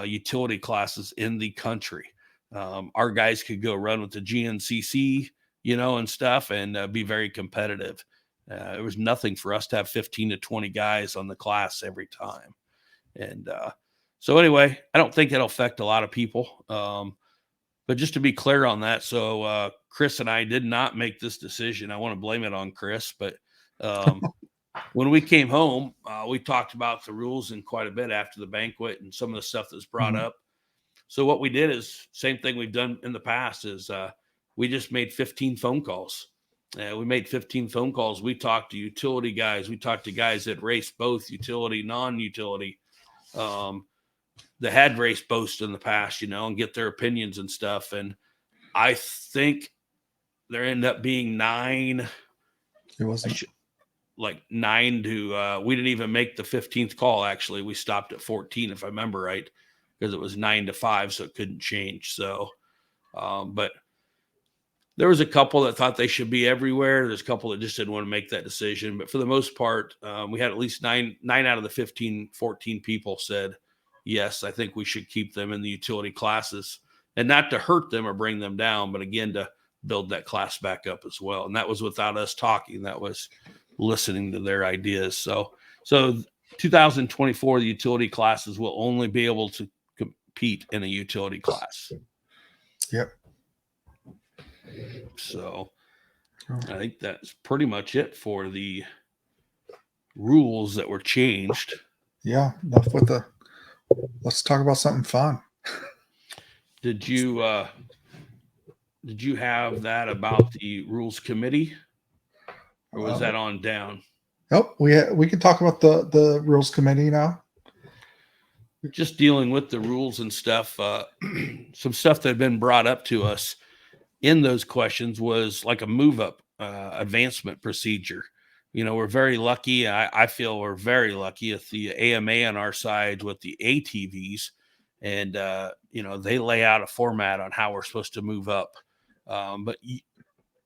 utility classes in the country. Our guys could go run with the GNCC, and stuff, and be very competitive. It was nothing for us to have 15 to 20 guys on the class every time. And so anyway, I don't think it'll affect a lot of people. But just to be clear on that, so Chris and I did not make this decision. I want to blame it on Chris, but when we came home, we talked about the rules in quite a bit after the banquet and some of the stuff that's brought up. So what we did is same thing we've done in the past is we just made 15 phone calls. We made 15 phone calls. We talked to utility guys. We talked to guys that race both utility, non-utility, that had raced both in the past, and get their opinions and stuff. And I think there ended up being 9. It wasn't like 9 to we didn't even make the 15th call. Actually, we stopped at 14, if I remember right, because it was 9 to 5, so it couldn't change. So, but there was a couple that thought they should be everywhere. There's a couple that just didn't want to make that decision. But for the most part, we had at least nine out of the 14 people said, yes, I think we should keep them in the utility classes, and not to hurt them or bring them down, but again, to build that class back up as well. And that was without us talking. That was listening to their ideas. So 2024, the utility classes will only be able to compete in a utility class. Yep. So I think that's pretty much it for the rules that were changed. Yeah. Enough with let's talk about something fun. Did you have that about the rules committee, or was that on down? Nope. We can talk about the rules committee now. Just dealing with the rules and stuff. Some stuff that had been brought up to us in those questions was like a move up advancement procedure. We're very lucky. I feel we're very lucky at the AMA on our side with the ATVs, and they lay out a format on how we're supposed to move up. But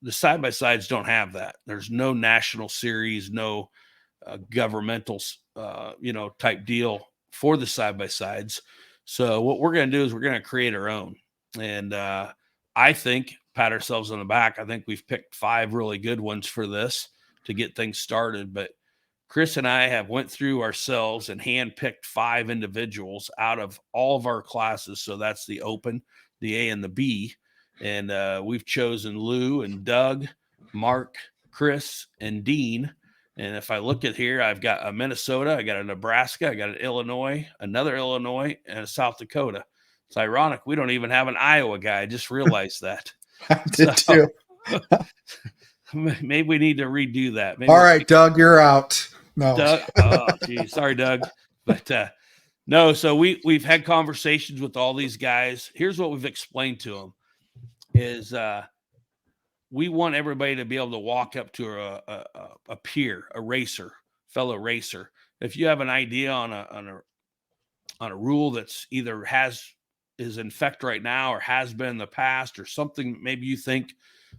the side-by-sides don't have that. There's no national series, no governmental, type deal for the side-by-sides. So what we're going to do is we're going to create our own. And I think, pat ourselves on the back, I think we've picked 5 really good ones for this to get things started. But Chris and I have went through ourselves and handpicked 5 individuals out of all of our classes. So that's the open, the A and the B. And we've chosen Lou and Doug, Mark, Chris, and Dean. And if I look at here, I've got a Minnesota, I got a Nebraska, I got an Illinois, another Illinois, and a South Dakota. It's ironic. We don't even have an Iowa guy. I just realized that. I did too. Maybe we need to redo that. Maybe all right, Doug, you're out. No. Doug. Oh, geez. Sorry, Doug. But no, so we've had conversations with all these guys. Here's what we've explained to them is we want everybody to be able to walk up to a peer, a racer, fellow racer. If you have an idea on a rule that's either is in effect right now or has been in the past, or something maybe you think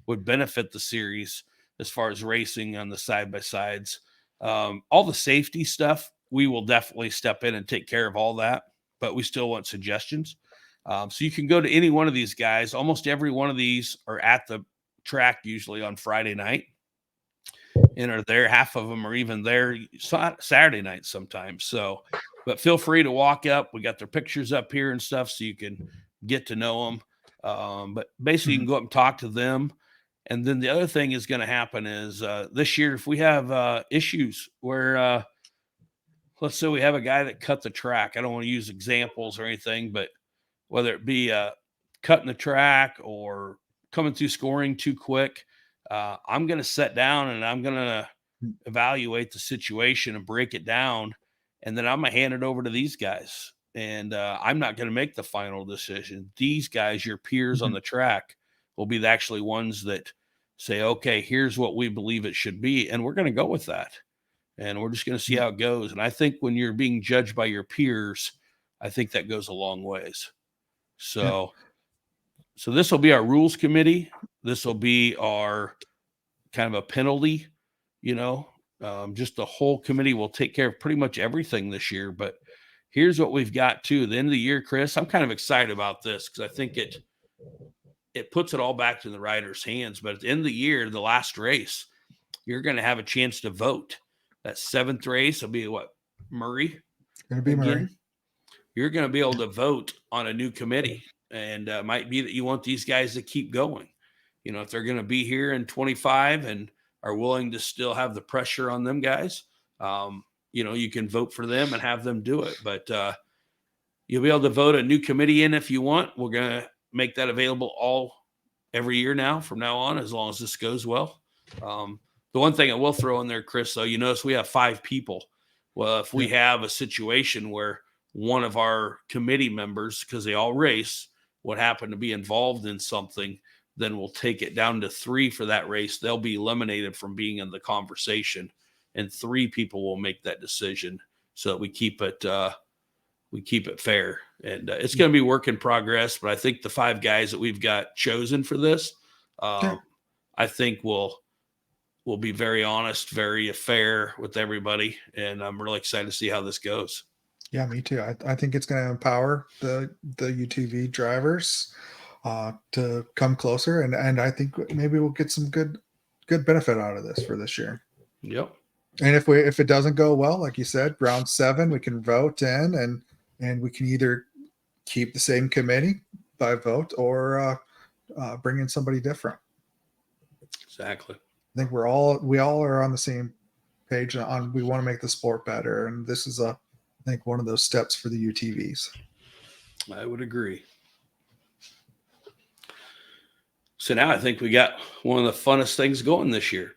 would benefit the series as far as racing on the side-by-sides, all the safety stuff, we will definitely step in and take care of all that, but we still want suggestions. So you can go to any one of these guys. Almost every one of these are at the track usually on Friday night and are there. Half of them are even there Saturday night sometimes. So, but feel free to walk up. We got their pictures up here and stuff so you can get to know them. But basically you can go up and talk to them. And then the other thing is going to happen is this year, if we have issues where let's say we have a guy that cut the track, I don't want to use examples or anything, but whether it be cutting the track or coming through scoring too quick, I'm going to sit down and I'm going to evaluate the situation and break it down. And then I'm going to hand it over to these guys. And I'm not going to make the final decision. These guys, your peers on the track, will be the actually ones that say, okay, here's what we believe it should be. And we're going to go with that. And we're just going to see how it goes. And I think when you're being judged by your peers, I think that goes a long ways. So this will be our rules committee. This will be our kind of a penalty, just the whole committee will take care of pretty much everything this year. But here's what we've got too. At the end of the year, Chris, I'm kind of excited about this because I think it puts it all back to the riders' hands. But at the end of the year, the last race, you're going to have a chance to vote. That 7th race will be what? Murray? Going to be Murray. You're going to be able to vote on a new committee. And it might be that you want these guys to keep going. If they're going to be here in 25 and are willing to still have the pressure on them guys, you can vote for them and have them do it. But you'll be able to vote a new committee in if you want. We're going to make that available every year now from now on, as long as this goes well. The one thing I will throw in there, Chris, though, you notice we have 5 people. Well, if we have a situation where one of our committee members, because they all race, would happen to be involved in something, then we'll take it down to 3 for that race. They'll be eliminated from being in the conversation, and 3 people will make that decision so that we keep it fair. And it's going to be work in progress, but I think the 5 guys that we've got chosen for this, I think will be very honest, very fair with everybody. And I'm really excited to see how this goes. Yeah, me too. I think it's going to empower the UTV drivers to come closer, and I think maybe we'll get some good benefit out of this for this year. Yep. And if it doesn't go well, like you said, round 7, we can vote in, and we can either keep the same committee by vote or bring in somebody different. Exactly. I think we all are on the same page on we want to make the sport better, and this is I think one of those steps for the UTVs. I would agree. So now I think we got one of the funnest things going this year.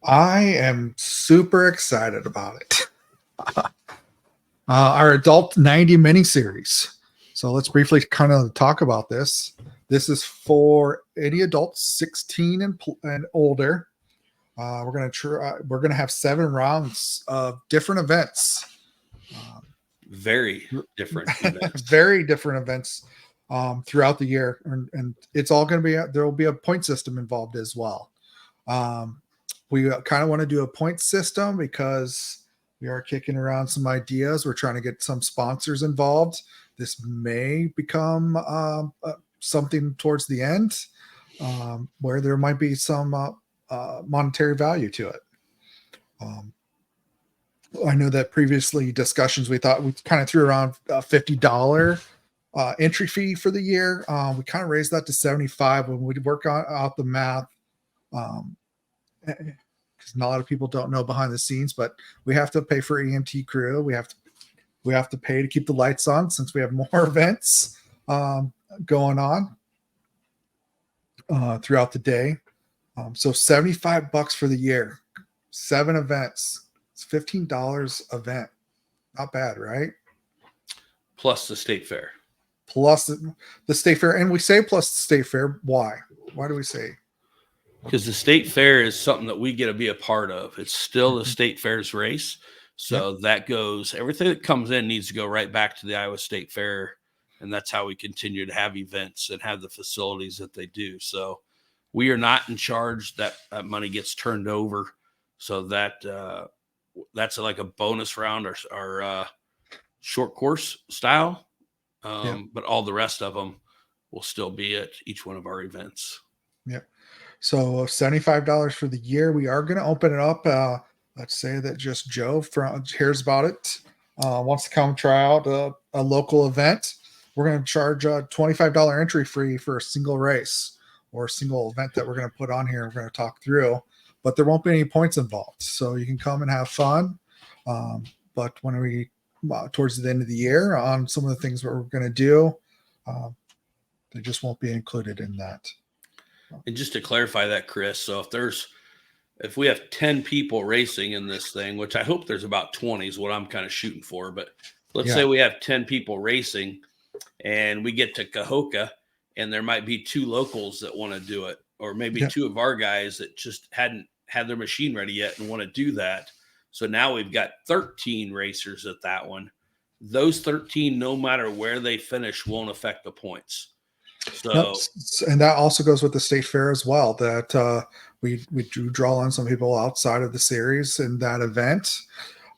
I am super excited about it. Our adult 90 miniseries. So let's briefly kind of talk about this. This is for any adults 16 and older. We're gonna have 7 rounds of different events. Very different events. Very different events throughout the year, and it's all going to be there will be a point system involved as well. We kind of want to do a point system because we are kicking around some ideas. We're trying to get some sponsors involved. This may become something towards the end where there might be some monetary value to it. I know that previously discussions, we thought we kind of threw around $50 entry fee for the year. We kind of raised that to $75 when we work out the math. Because not a lot of people don't know behind the scenes, but we have to pay for EMT crew. We have to pay to keep the lights on since we have more events going on throughout the day. So $75 for the year, 7 events. It's $15 event. Not bad, right? Plus the state fair. Plus the state fair. And we say plus the state fair. Why? Why do we say? Because the state fair is something that we get to be a part of. It's still the state fair's race. So that goes, everything that comes in needs to go right back to the Iowa State Fair. And that's how we continue to have events and have the facilities that they do. So we are not in charge. That money gets turned over. So that's like a bonus round or short course style. But all the rest of them will still be at each one of our events. Yep. So $75 for the year. We are going to open it up. Let's say that just Joe hears about it, wants to come try out a local event. We're going to charge a $25 entry fee for a single race or a single event that we're going to put on here. We're going to talk through, but there won't be any points involved. So you can come and have fun. But when we towards the end of the year on some of the things that we're going to do, they just won't be included in that. And just to clarify that, Chris, so if we have 10 people racing in this thing, which I hope there's about 20 is what I'm kind of shooting for, but let's say we have 10 people racing and we get to Cahokia and there might be 2 locals that want to do it, or maybe 2 of our guys that just hadn't had their machine ready yet and want to do that. So now we've got 13 racers at that one. Those 13, no matter where they finish, won't affect the points. So, and that also goes with the state fair as well, that we do draw on some people outside of the series in that event,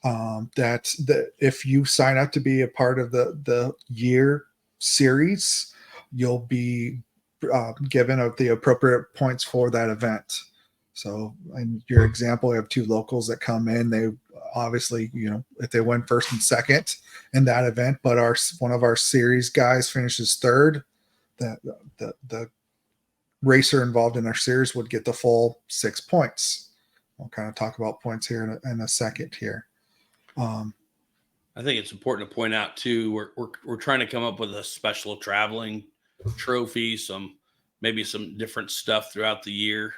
that if you sign up to be a part of the year series, you'll be given the appropriate points for that event. So in your example, we have 2 locals that come in. They obviously, if they win first and second in that event, but one of our series guys finishes third, the racer involved in our series would get the full 6 points. We'll kind of talk about points here in a second here. I think it's important to point out too, we're trying to come up with a special traveling trophy, maybe some different stuff throughout the year,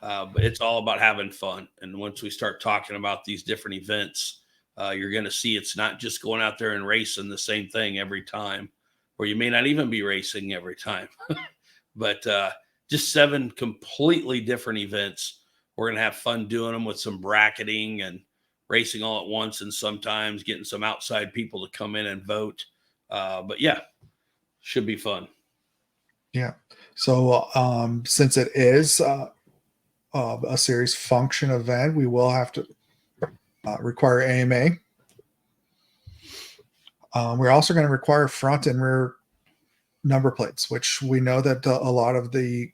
but it's all about having fun. And once we start talking about these different events, you're going to see it's not just going out there and racing the same thing every time, or you may not even be racing every time. but just 7 completely different events. We're going to have fun doing them with some bracketing and racing all at once, and sometimes getting some outside people to come in and vote. But yeah, should be fun. Yeah. So since it is a series function event, we will have to require AMA. We're also going to require front and rear number plates, which we know that a lot of the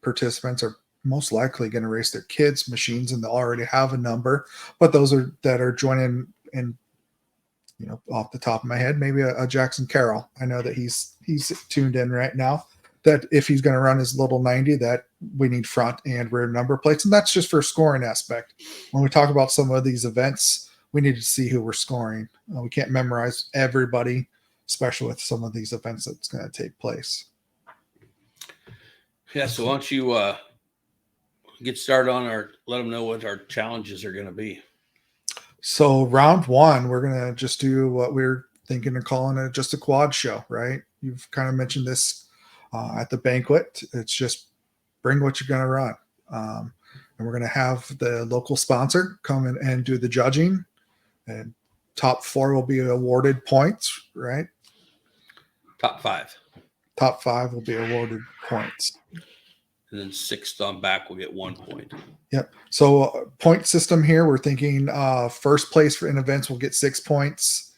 participants are most likely going to race their kids' machines, and they'll already have a number. But those that are joining in, off the top of my head, maybe a Jackson Carroll. I know that he's tuned in right now. That if he's going to run his little 90, that we need front and rear number plates, and that's just for scoring aspect. When we talk about some of these events, we need to see who we're scoring. We can't memorize everybody, especially with some of these events that's going to take place. Yeah, so why don't you get started on let them know what our challenges are going to be. So round 1, we're going to just do what we're thinking of calling it just a quad show, right? You've kind of mentioned this at the banquet. It's just bring what you're going to run. And we're going to have the local sponsor come in and do the judging, and top 4 will be awarded points, right? Top 5. Top 5 will be awarded points. And then 6th on back will get 1 point. Yep. So point system here, we're thinking first place in events will get 6 points.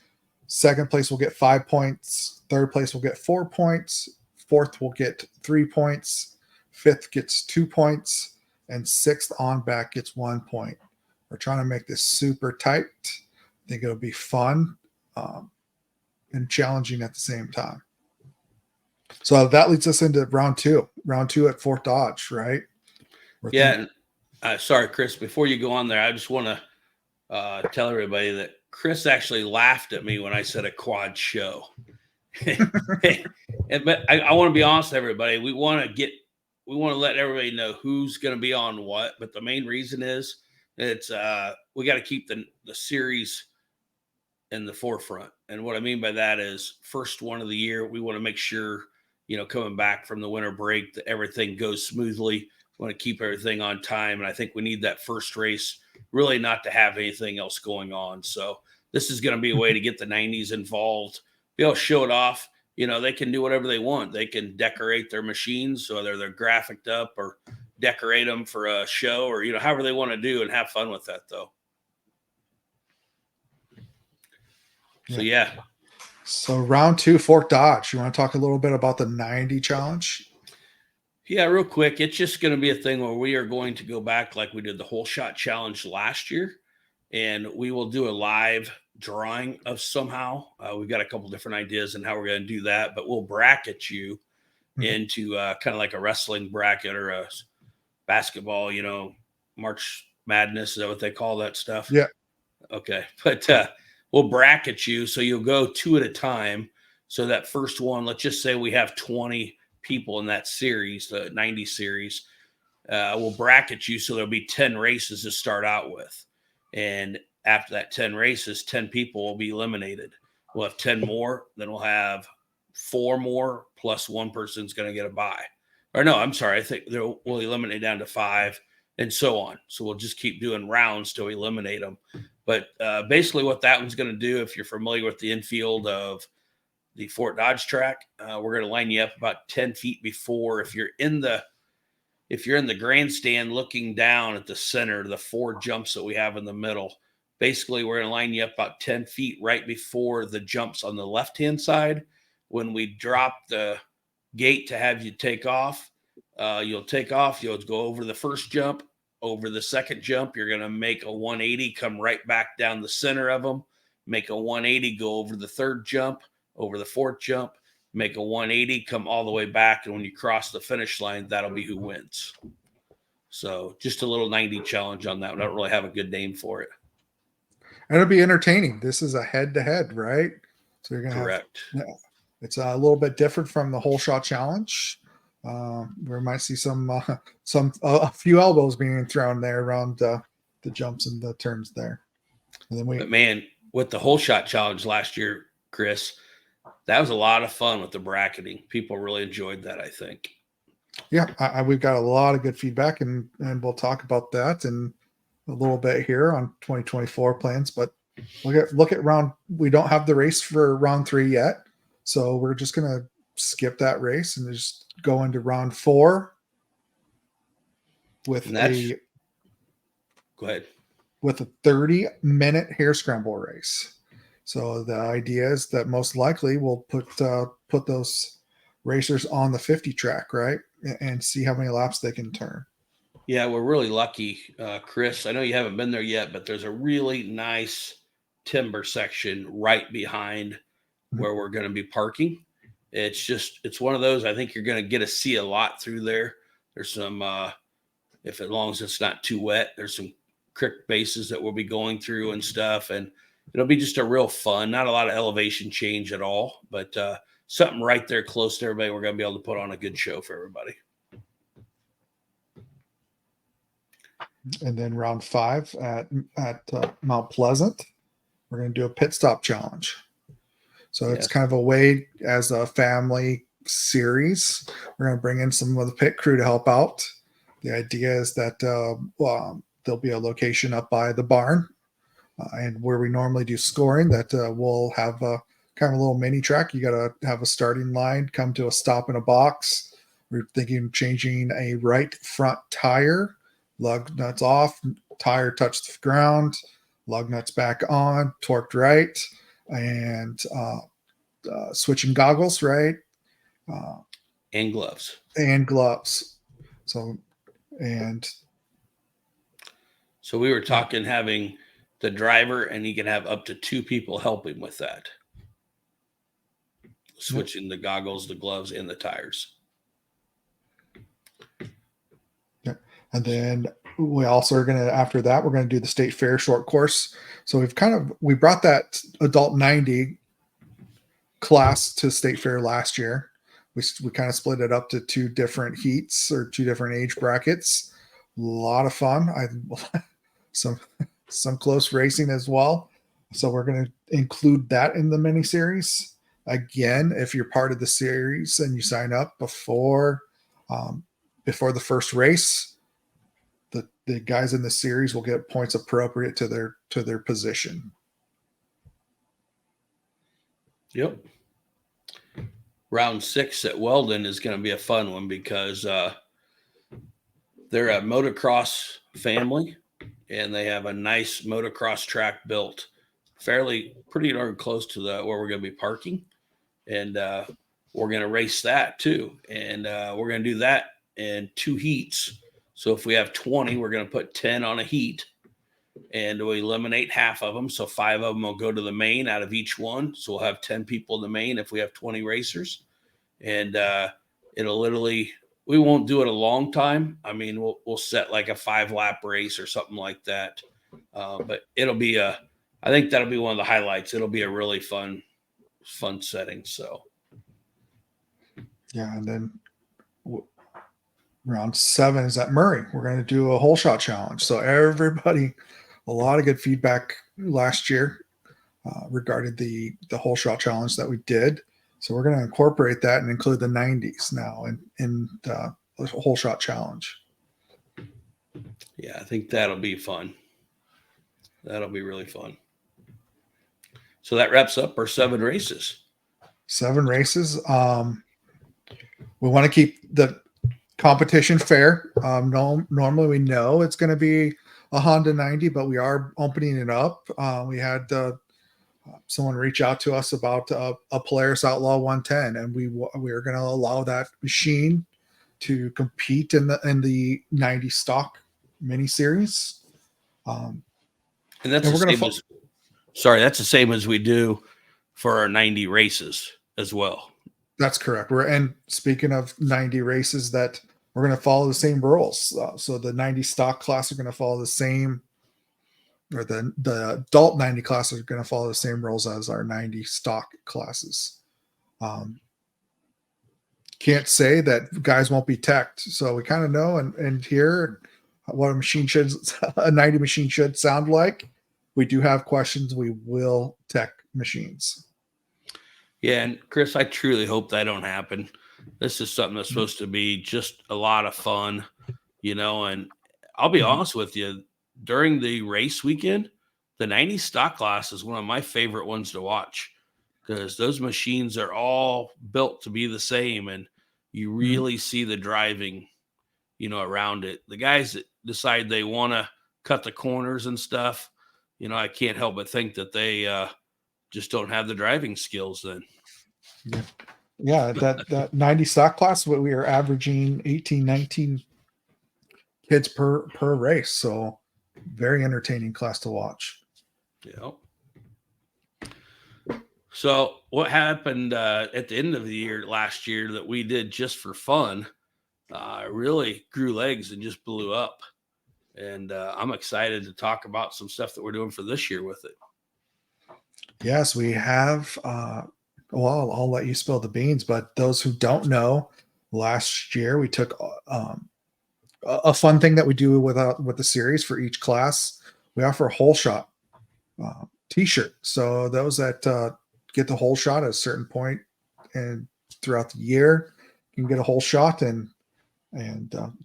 Second place will get 5 points. Third place will get 4 points. Fourth will get 3 points. Fifth gets 2 points. And 6th on back gets 1 point. We're trying to make this super tight. I think it'll be fun and challenging at the same time. So that leads us into round 2 at Fort Dodge, right? Yeah. Sorry, Chris, before you go on there, I just want to tell everybody that Chris actually laughed at me when I said a quad show. But I want to be honest with everybody. We want to let everybody know who's going to be on what. But the main reason is it's we got to keep the series in the forefront. And what I mean by that is first one of the year, we want to make sure, coming back from the winter break, that everything goes smoothly. We want to keep everything on time. And I think we need that first race really not to have anything else going on. So this is going to be a way to get the 90s involved, be able to show it off. They can do whatever they want. They can decorate their machines, whether they're graphicked up or decorate them for a show, or, however they want to do, and have fun with that though. So, yeah. So round 2, Fort Dodge. You want to talk a little bit about the 90 challenge? Yeah, real quick. It's just going to be a thing where we are going to go back like we did the whole shot challenge last year, and we will do a live drawing of somehow. We've got a couple different ideas on how we're going to do that, but we'll bracket you into kind of like a wrestling bracket or a basketball, March Madness. Is that what they call that stuff? Yeah. Okay. But we'll bracket you. So you'll go 2 at a time. So that first one, let's just say we have 20 people in that series, the 90 series. We'll bracket you. So there'll be 10 races to start out with. And after that 10 races, 10 people will be eliminated. We'll have 10 more. Then we'll have 4 more plus one person's going to get a bye. Or no, I'm sorry. I think we'll eliminate down to 5 and so on. So we'll just keep doing rounds till we eliminate them. But basically what that one's going to do, if you're familiar with the infield of the Fort Dodge track, we're going to line you up about 10 feet before. If you're in the grandstand looking down at the center, the 4 jumps that we have in the middle, basically we're going to line you up about 10 feet right before the jumps on the left-hand side. When we drop the gate to have you take off, you'll take off. You'll go over the first jump. Over the second jump, you're going to make a 180, come right back down the center of them, make a 180, go over the third jump, over the fourth jump, make a 180, come all the way back. And when you cross the finish line, that'll be who wins. So just a little 90 challenge on that. I don't really have a good name for it. And it'll be entertaining. This is a head-to-head, right? So you're going to Correct. It's a little bit different from the whole shot challenge. We might see a few elbows being thrown there around the jumps and the turns there. And then but man, with the whole shot challenge last year, Chris, that was a lot of fun with the bracketing. People really enjoyed that, I think. Yeah, we've got a lot of good feedback, and we'll talk about that in a little bit here on 2024 plans. But look at round. We don't have the race for round 3 yet, so we're just gonna skip that race and just go into round 4 with a go ahead with a 30-minute hare scramble race. So the idea is that most likely we'll put those racers on the 50 track, right, and see how many laps they can turn. Yeah, we're really lucky, Chris. I know you haven't been there yet, but there's a really nice timber section right behind where we're going to be parking. It's one of those. I think you're going to get to see a lot through there. There's some, if as long as it's not too wet, there's some creek bases that we'll be going through and stuff, and it'll be just a real fun. Not a lot of elevation change at all, but something right there close to everybody. We're going to be able to put on a good show for everybody. And then round 5 at Mount Pleasant, we're going to do a pit stop challenge. So it's kind of a way, as a family series, we're going to bring in some of the pit crew to help out. The idea is that there'll be a location up by the barn, and where we normally do scoring, that we'll have a kind of a little mini track. You got to have a starting line, come to a stop in a box. We're thinking of changing a right front tire. Lug nuts off, tire touched the ground, lug nuts back on, torqued right, and switching goggles, right? And gloves. And gloves. So we were talking having the driver, and he can have up to 2 people helping with that. Switching the goggles, the gloves, and the tires. And then we also are going to, after that, we're going to do the state fair short course. So we brought that adult 90 class to state fair last year. We kind of split it up to 2 different heats or 2 different age brackets. A lot of fun. Some close racing as well. So we're going to include that in the mini series. Again, if you're part of the series and you sign up before the first race, the guys in the series will get points appropriate to their position. Yep. Round 6 at Weldon is going to be a fun one because they're a motocross family, and they have a nice motocross track built pretty darn close to where we're going to be parking. And we're going to race that too. And we're going to do that in 2 heats. So if we have 20, we're going to put 10 on a heat, and we eliminate half of them. So 5 of them will go to the main out of each one. So we'll have 10 people in the main if we have 20 racers. And it'll literally, we won't do it a long time. I mean, we'll set like a 5-lap race or something like that. But it'll be I think that'll be one of the highlights. It'll be a really fun setting. So. Yeah. And then round 7 is at Murray. We're going to do a hole shot challenge. So everybody, a lot of good feedback last year regarding the hole shot challenge that we did. So we're going to incorporate that and include the 90s now in the hole shot challenge. Yeah, I think that'll be fun. That'll be really fun. So that wraps up our 7 races. 7 races. We want to keep the competition fair. Normally we know it's going to be a Honda 90, but we are opening it up. We had someone reach out to us about a Polaris Outlaw 110, and we are going to allow that machine to compete in the 90 stock mini series. And that's that's the same as we do for our 90 races as well. That's correct. And speaking of 90 races, that we're going to follow the same rules. So the 90 stock class are going to follow the same, or the adult 90 classes are going to follow the same rules as our 90 stock classes. Can't say that guys won't be teched. So we kind of know and hear what a 90 machine should sound like. We do have questions. We will tech machines. Yeah, and Chris, I truly hope that don't happen. this is something that's supposed to be just a lot of fun, and I'll be honest with you, during the race weekend, the 90 stock class is one of my favorite ones to watch because those machines are all built to be the same, and you really see the driving, around it. The guys that decide they want to cut the corners and stuff, I can't help but think that they just don't have the driving skills then. Yeah, that 90 stock class, what we are averaging 18, 19 kids per race. So very entertaining class to watch. Yeah. So what happened at the end of the year last year that we did just for fun really grew legs and just blew up. And I'm excited to talk about some stuff that we're doing for this year with it. Yes, we have. I'll let you spill the beans, but those who don't know, last year we took a fun thing that we do with the series for each class. We offer a whole shot T-shirt. So those that get the whole shot at a certain point and throughout the year, you can get a whole shot and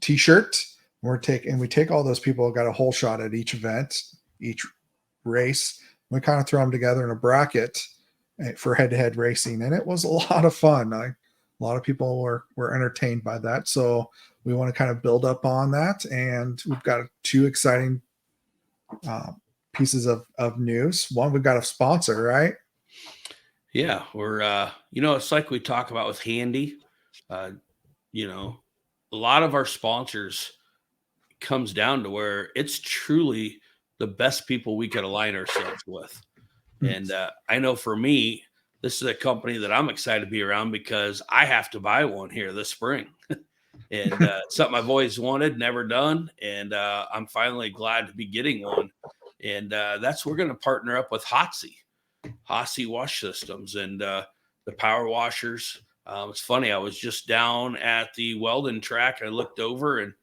T-shirt. We take all those people who got a whole shot at each event, each race. We kind of throw them together in a bracket for head-to-head racing, and it was a lot of fun. A lot of people were entertained by that, so we want to kind of build up on that. And we've got 2 exciting pieces of news. One, we've got a sponsor, right? Yeah, we're it's like we talk about with Handy. A lot of our sponsors comes down to where it's truly the best people we could align ourselves with. And I know for me, this is a company that I'm excited to be around because I have to buy one here this spring. And something I've always wanted, never done. And I'm finally glad to be getting one. And we're going to partner up with Hotsy Wash Systems and the power washers. It's funny. I was just down at the Weldon track. I looked over and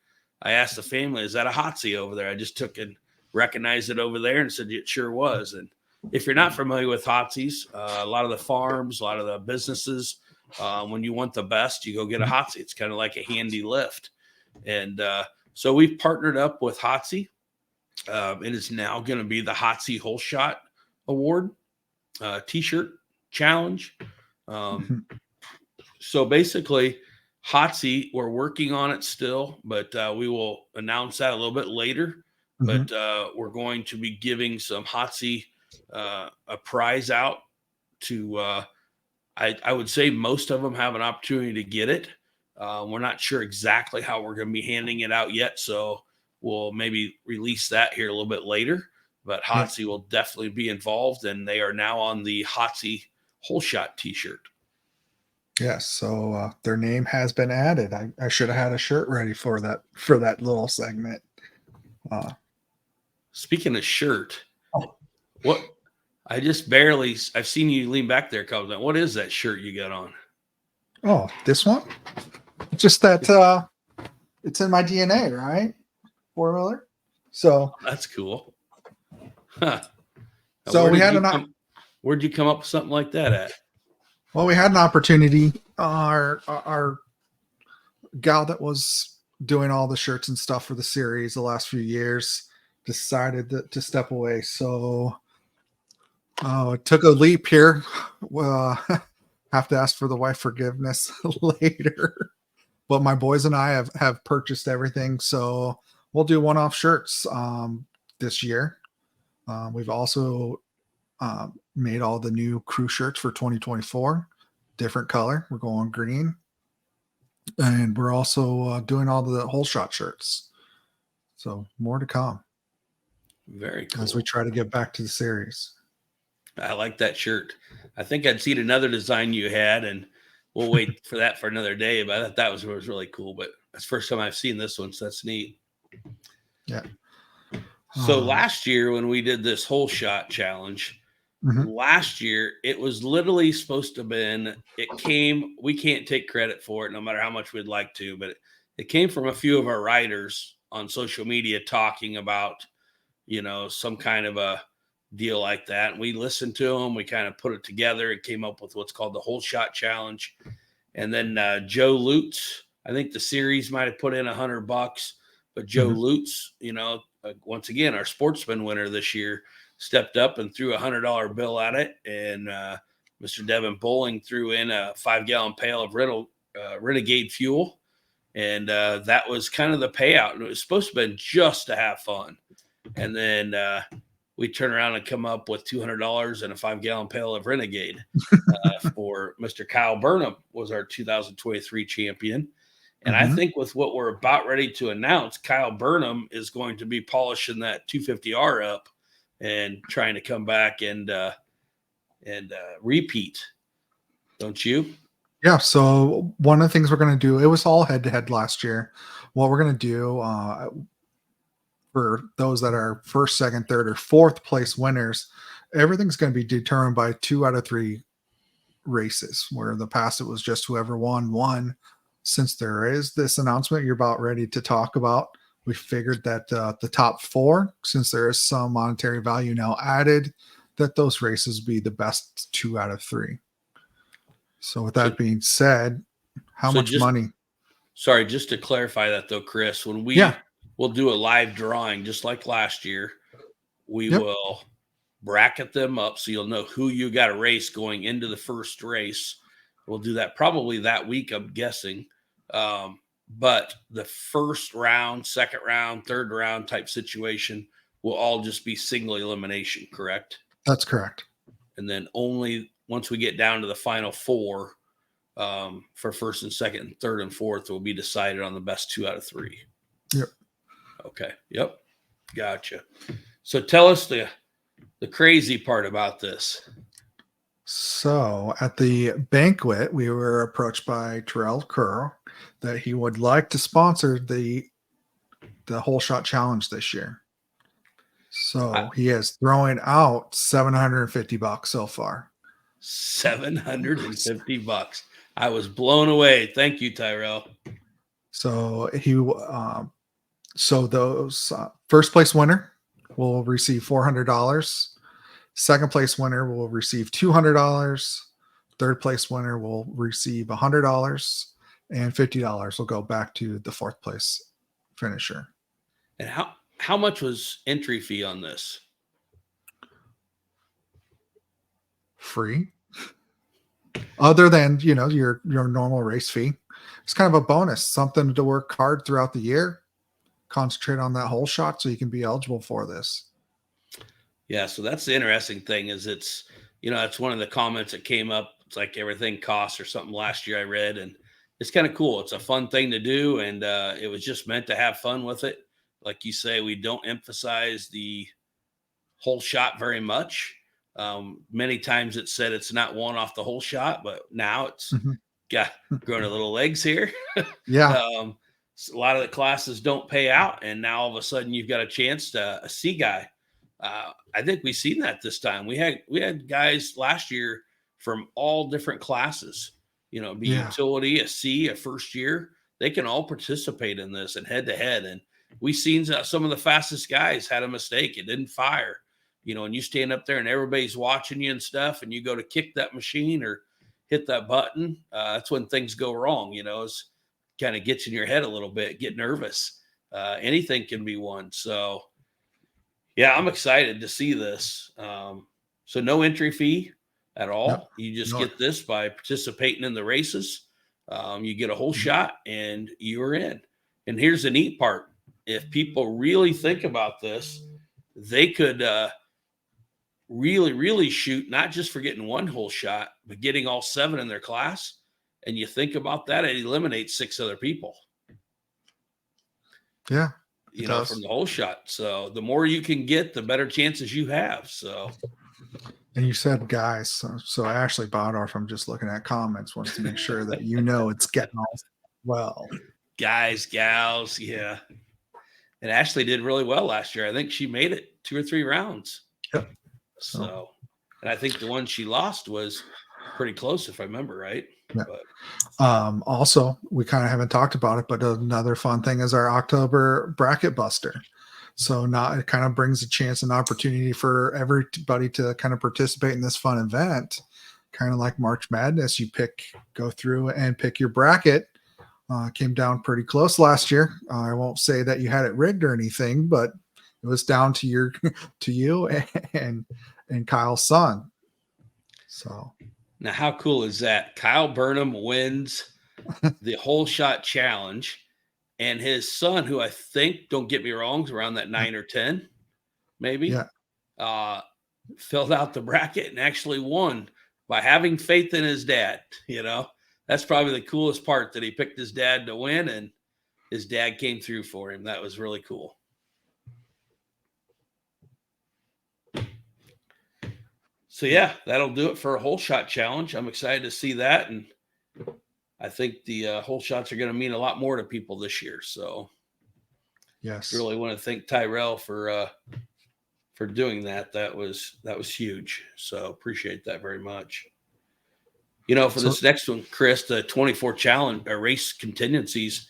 I asked the family, is that a Hotsy over there? I just took and recognized it over there and said, it sure was. And if you're not familiar with Hotsies, a lot of the farms, a lot of the businesses, when you want the best, you go get a Hotsy. It's kind of like a handy lift. And so we've partnered up with Hotsy. It is now going to be the Hotsy Whole Shot Award T-shirt challenge. So basically, Hotsy, we're working on it still, but we will announce that a little bit later. But we're going to be giving some Hotsy a prize out to I would say most of them have an opportunity to get it. We're not sure exactly how we're going to be handing it out yet, so we'll maybe release that here a little bit later. But Hotsy will definitely be involved, and they are now on the Hotsy Whole Shot T-shirt. Yes, so their name has been added. I should have had a shirt ready for that little segment. Speaking of shirt, what I've seen you lean back there a couple times. What is that shirt you got on? Oh, this one? Just that it's in my DNA, right? 4-wheeler. So that's cool. Huh. So where'd you come up with something like that at? Well, we had an opportunity. Our gal that was doing all the shirts and stuff for the series the last few years decided to step away. So it took a leap here. Have to ask for the wife forgiveness later. But my boys and I have purchased everything. So we'll do one-off shirts this year. We've also made all the new crew shirts for 2024, different color. We're going green, and we're also doing all the whole shot shirts. So more to come. Very cool. As we try to get back to the series. I like that shirt. I think I'd seen another design you had, and we'll wait for that for another day. But I thought that was really cool. But that's the first time I've seen this one, so that's neat. Yeah. So last year when we did this whole shot challenge, last year it was literally supposed to have been. We can't take credit for it, no matter how much we'd like to, but it came from a few of our writers on social media talking about, some kind of a deal like that. And we listened to them. We kind of put it together and came up with what's called the whole shot challenge. And then Joe Lutz, I think the series might have put in $100, but Joe Lutz, once again, our sportsman winner this year, stepped up and threw $100 bill at it. And Mr. Devin Bowling threw in a 5-gallon pail of Renegade fuel. And that was kind of the payout. And it was supposed to have been just to have fun. And then we turn around and come up with $200 and a 5-gallon pail of Renegade for Mr. Kyle Burnham, was our 2023 champion. And I think with what we're about ready to announce, Kyle Burnham is going to be polishing that 250R up and trying to come back and repeat. Don't you? Yeah. So one of the things we're going to do, it was all head-to-head last year. What we're going to do for those that are first, second, third, or fourth place winners, everything's going to be determined by 2 out of 3 races, where in the past it was just whoever won. Since there is this announcement you're about ready to talk about, we figured that the top 4, since there is some monetary value now added, that those races be the best 2 out of 3. So with that being said, how much money? Sorry, just to clarify that though, Chris, when we'll do a live drawing just like last year, we will bracket them up so you'll know who you got a race going into the first race. We'll do that probably that week, I'm guessing. But the first round, second round, third round type situation will all just be single elimination, correct? That's correct. And then only once we get down to the final 4 for first and second and third and fourth will be decided on the best 2 out of 3. Yep. Okay. Yep. Gotcha. So tell us the crazy part about this. So at the banquet, we were approached by Terrell Curl that he would like to sponsor the Whole Shot Challenge this year. So he is throwing out $750 so far. $750. I was blown away. Thank you, Tyrell. So those first place winner will receive $400. Second place winner will receive $200. Third place winner will receive $100, and $50 will go back to the fourth place finisher. And how much was entry fee on this? Free. Other than, your normal race fee. It's kind of a bonus, something to work hard throughout the year. Concentrate on that whole shot so you can be eligible for this. Yeah, so that's the interesting thing is it's one of the comments that came up. It's like everything costs or something last year I read, and it's kind of cool. It's a fun thing to do, and it was just meant to have fun with it. Like you say, we don't emphasize the whole shot very much. Many times it's said it's not one off the whole shot, but now it's got growing a little legs here. Yeah. A lot of the classes don't pay out, and now all of a sudden you've got a chance to a C guy. I think we've seen that this time. We had guys last year from all different classes, utility, a C, a first year. They can all participate in this and head to head. And we've seen some of the fastest guys had a mistake. It didn't fire, and you stand up there and everybody's watching you and stuff, and you go to kick that machine or hit that button. That's when things go wrong, it's kind of gets in your head a little bit, get nervous. Anything can be won. So yeah, I'm excited to see this. So no entry fee at all. No, you just get this by participating in the races. You get a whole shot and you're in. And here's the neat part. If people really think about this, they could really, really shoot, not just for getting one whole shot, but getting all 7 in their class. And you think about that, it eliminates 6 other people. Yeah. From the whole shot. So the more you can get, the better chances you have. So, and you said guys, so Ashley Bodorf, I'm just looking at comments, wants to make sure that it's getting all well. Guys, gals, yeah. And Ashley did really well last year. I think she made it 2 or 3 rounds. Yep. So, and I think the one she lost was pretty close, if I remember right. Yeah. Also, we kind of haven't talked about it, but another fun thing is our October bracket buster. So now it kind of brings a chance and opportunity for everybody to kind of participate in this fun event, kind of like March Madness. You go through and pick your bracket. Came down pretty close last year. I won't say that you had it rigged or anything, but it was down to you and Kyle's son. So now, how cool is that? Kyle Burnham wins the Whole Shot Challenge, and his son, who I think, don't get me wrong, is around that 9 or 10, maybe. Yeah. Filled out the bracket and actually won by having faith in his dad. That's probably the coolest part, that he picked his dad to win and his dad came through for him. That was really cool. So yeah, that'll do it for a Whole Shot Challenge. I'm excited to see that. And I think the whole shots are going to mean a lot more to people this year. So yes, really want to thank Tyrell for doing that. That was huge. So appreciate that very much. For this next one, Chris, the 24 challenge race contingencies,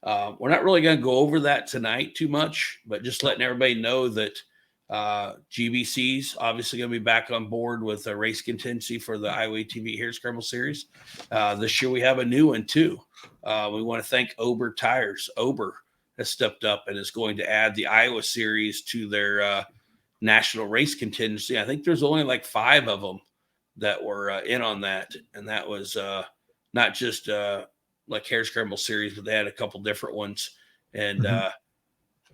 we're not really going to go over that tonight too much, but just letting everybody know that GBC's obviously going to be back on board with a race contingency for the Iowa TV Hare Scramble Series. This year we have a new one too. We want to thank Ober Tires. Ober has stepped up and is going to add the Iowa Series to their national race contingency. I think there's only like 5 of them that were in on that, and that was not just like Hare Scramble Series, but they had a couple different ones. And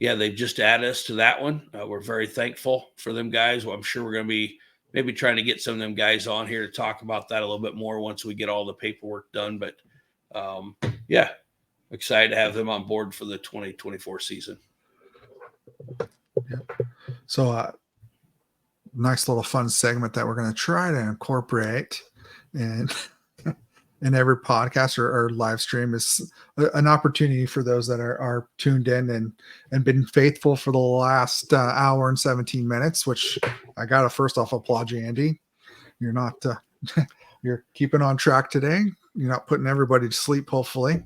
they've just added us to that one. We're very thankful for them guys. Well, I'm sure we're going to be maybe trying to get some of them guys on here to talk about that a little bit more once we get all the paperwork done. But excited to have them on board for the 2024 season. Yeah. So nice little fun segment that we're going to try to incorporate in every podcast or live stream is an opportunity for those that are tuned in and been faithful for the last hour and 17 minutes, which I got to first off applaud you, Andy. You're not, you're keeping on track today. You're not putting everybody to sleep, hopefully.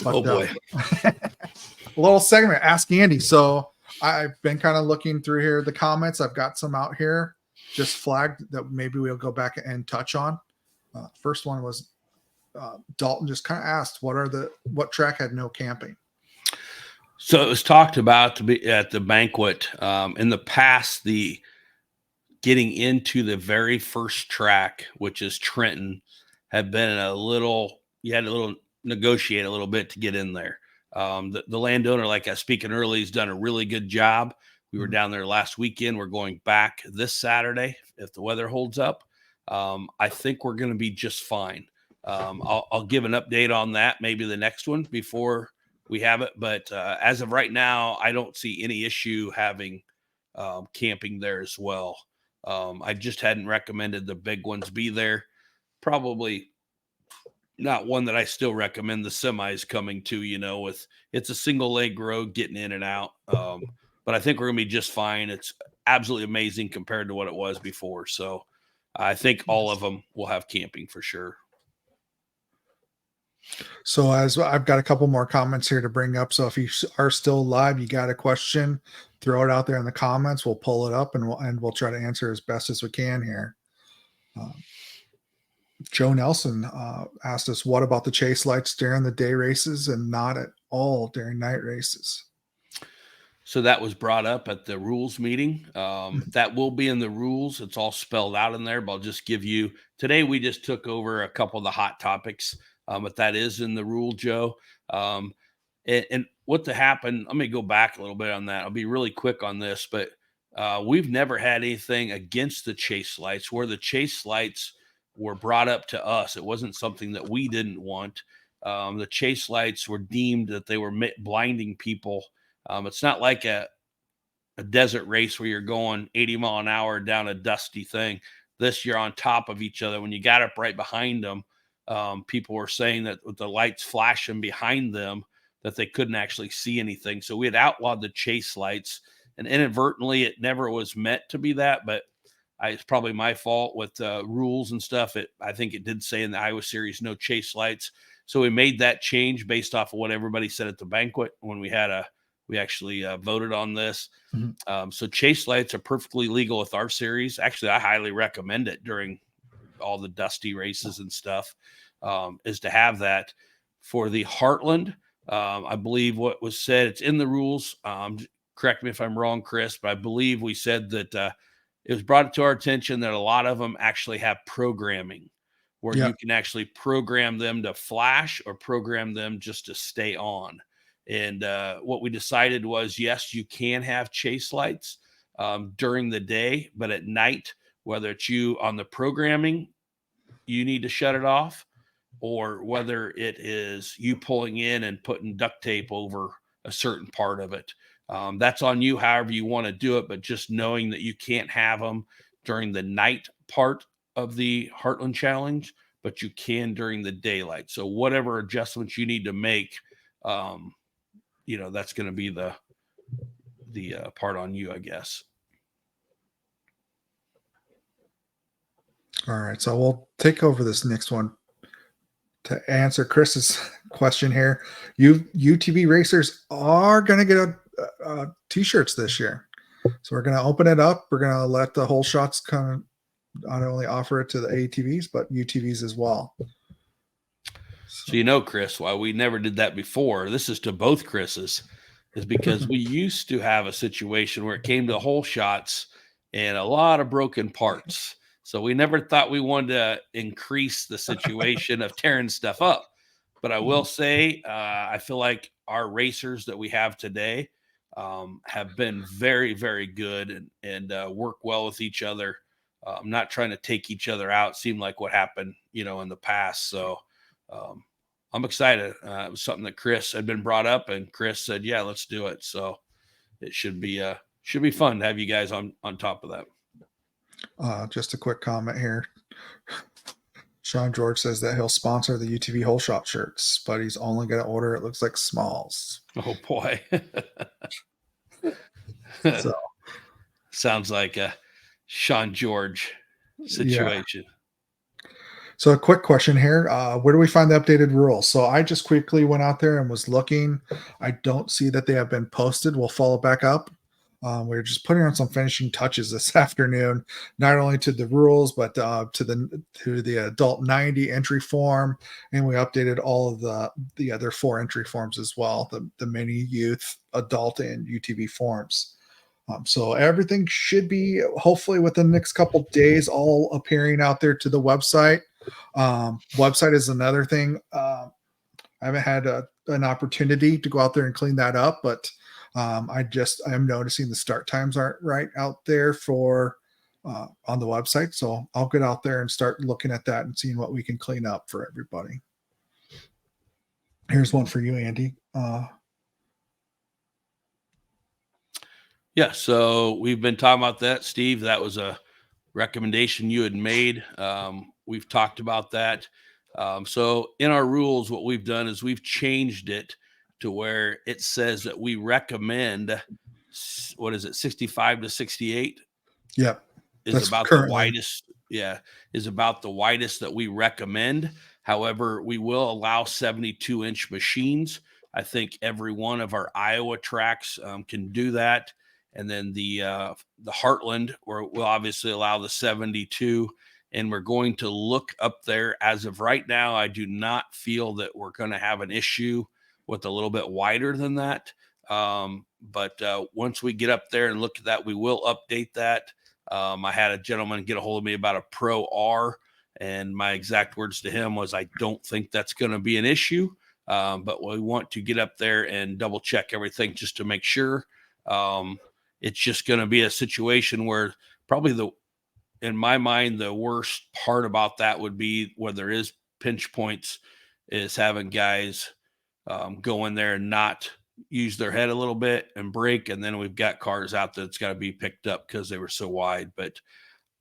But, oh boy. A little segment, Ask Andy. So I've been kind of looking through here, the comments. I've got some out here just flagged that maybe we'll go back and touch on. First one was Dalton just kind of asked, what track had no camping? So it was talked about to be at the banquet in the past, the getting into the very first track, which is Trenton, had been you had to negotiate a little bit to get in there. The landowner, like I was speaking earlier, has done a really good job. We were down there last weekend. We're going back this Saturday if the weather holds up. I think we're going to be just fine. I'll give an update on that, maybe the next one before we have it. But as of right now, I don't see any issue having camping there as well. I just hadn't recommended the big ones be there. Probably not one that I still recommend the semis coming to, with it's a single leg road getting in and out. But I think we're going to be just fine. It's absolutely amazing compared to what it was before. So I think all of them will have camping for sure. So as I've got a couple more comments here to bring up. So if you are still live, you got a question, throw it out there in the comments. We'll pull it up and we'll try to answer as best as we can here. Joe Nelson asked us, what about the chase lights during the day races and not at all during night races? So that was brought up at the rules meeting. That will be in the rules. It's all spelled out in there, but I'll just give you, today we just took over a couple of the hot topics, but that is in the rule, Joe. And what to happen, let me go back a little bit on that. I'll be really quick on this, but we've never had anything against the chase lights. Where the chase lights were brought up to us, it wasn't something that we didn't want. The chase lights were deemed that they were blinding people. It's not like a desert race where you're going 80 mile an hour down a dusty thing. This, you're on top of each other. When you got up right behind them, people were saying that with the lights flashing behind them, that they couldn't actually see anything. So we had outlawed the chase lights, and inadvertently, it never was meant to be that, but it's probably my fault with rules and stuff. I think it did say in the Iowa Series, no chase lights. So we made that change based off of what everybody said at the banquet when we actually voted on this. Mm-hmm. So chase lights are perfectly legal with our series. Actually, I highly recommend it during all the dusty races and stuff, is to have that. For the Heartland, I believe what was said, it's in the rules. Correct me if I'm wrong, Chris, but I believe we said that it was brought to our attention that a lot of them actually have programming where you can actually program them to flash or program them just to stay on. And what we decided was, yes, you can have chase lights during the day, but at night, whether it's you on the programming, you need to shut it off, or whether it is you pulling in and putting duct tape over a certain part of it. That's on you, however you want to do it, but just knowing that you can't have them during the night part of the Heartland Challenge, but you can during the daylight. So whatever adjustments you need to make, that's going to be the part on you, I guess. All right, so we'll take over this next one to answer Chris's question here. UTV racers are going to get t-shirts this year, so we're going to open it up. We're going to let the whole shots kind of not only offer it to the ATVs but UTVs as well. So Chris, why we never did that before, this is to both Chris's, is because we used to have a situation where it came to whole shots and a lot of broken parts. So we never thought we wanted to increase the situation of tearing stuff up. But I will say, I feel like our racers that we have today have been very, very good and work well with each other. Not trying to take each other out. Seemed like what happened, in the past. So I'm excited. It was something that Chris had been brought up, and Chris said, "Yeah, let's do it." So it should be fun to have you guys on top of that. Just a quick comment here. Sean George says that he'll sponsor the UTV whole shot shirts, but he's only going to order, it looks like, smalls. Oh boy. So sounds like a Sean George situation. Yeah. So a quick question here. Where do we find the updated rules? So I just quickly went out there and was looking. I don't see that they have been posted. We'll follow back up. We're just putting on some finishing touches this afternoon, not only to the rules, but to the adult 90 entry form. And we updated all of the other 4 entry forms as well, the mini, youth, adult, and UTV forms. So everything should be, hopefully within the next couple of days, all appearing out there to the website. Website is another thing. I haven't had an opportunity to go out there and clean that up, but I'm noticing the start times aren't right out there for on the website. So I'll get out there and start looking at that and seeing what we can clean up for everybody. Here's one for you, Andy. Yeah, so we've been talking about that, Steve. That was a recommendation you had made. We've talked about that. So in our rules, what we've done is we've changed it to where it says that we recommend, 65 to 68? Yep. Is about currently the widest. Yeah, is about the widest that we recommend. However, we will allow 72-inch machines. I think every one of our Iowa tracks can do that. And then the Heartland, where we'll obviously allow the 72. And we're going to look up there. As of right now, I do not feel that we're going to have an issue with a little bit wider than that. But once we get up there and look at that, we will update that. I had a gentleman get a hold of me about a Pro R, and my exact words to him was, I don't think that's going to be an issue. But we want to get up there and double check everything just to make sure. It's just going to be a situation where probably in my mind, the worst part about that would be where there is pinch points is having guys go in there and not use their head a little bit and brake. And then we've got cars out that's got to be picked up because they were so wide. But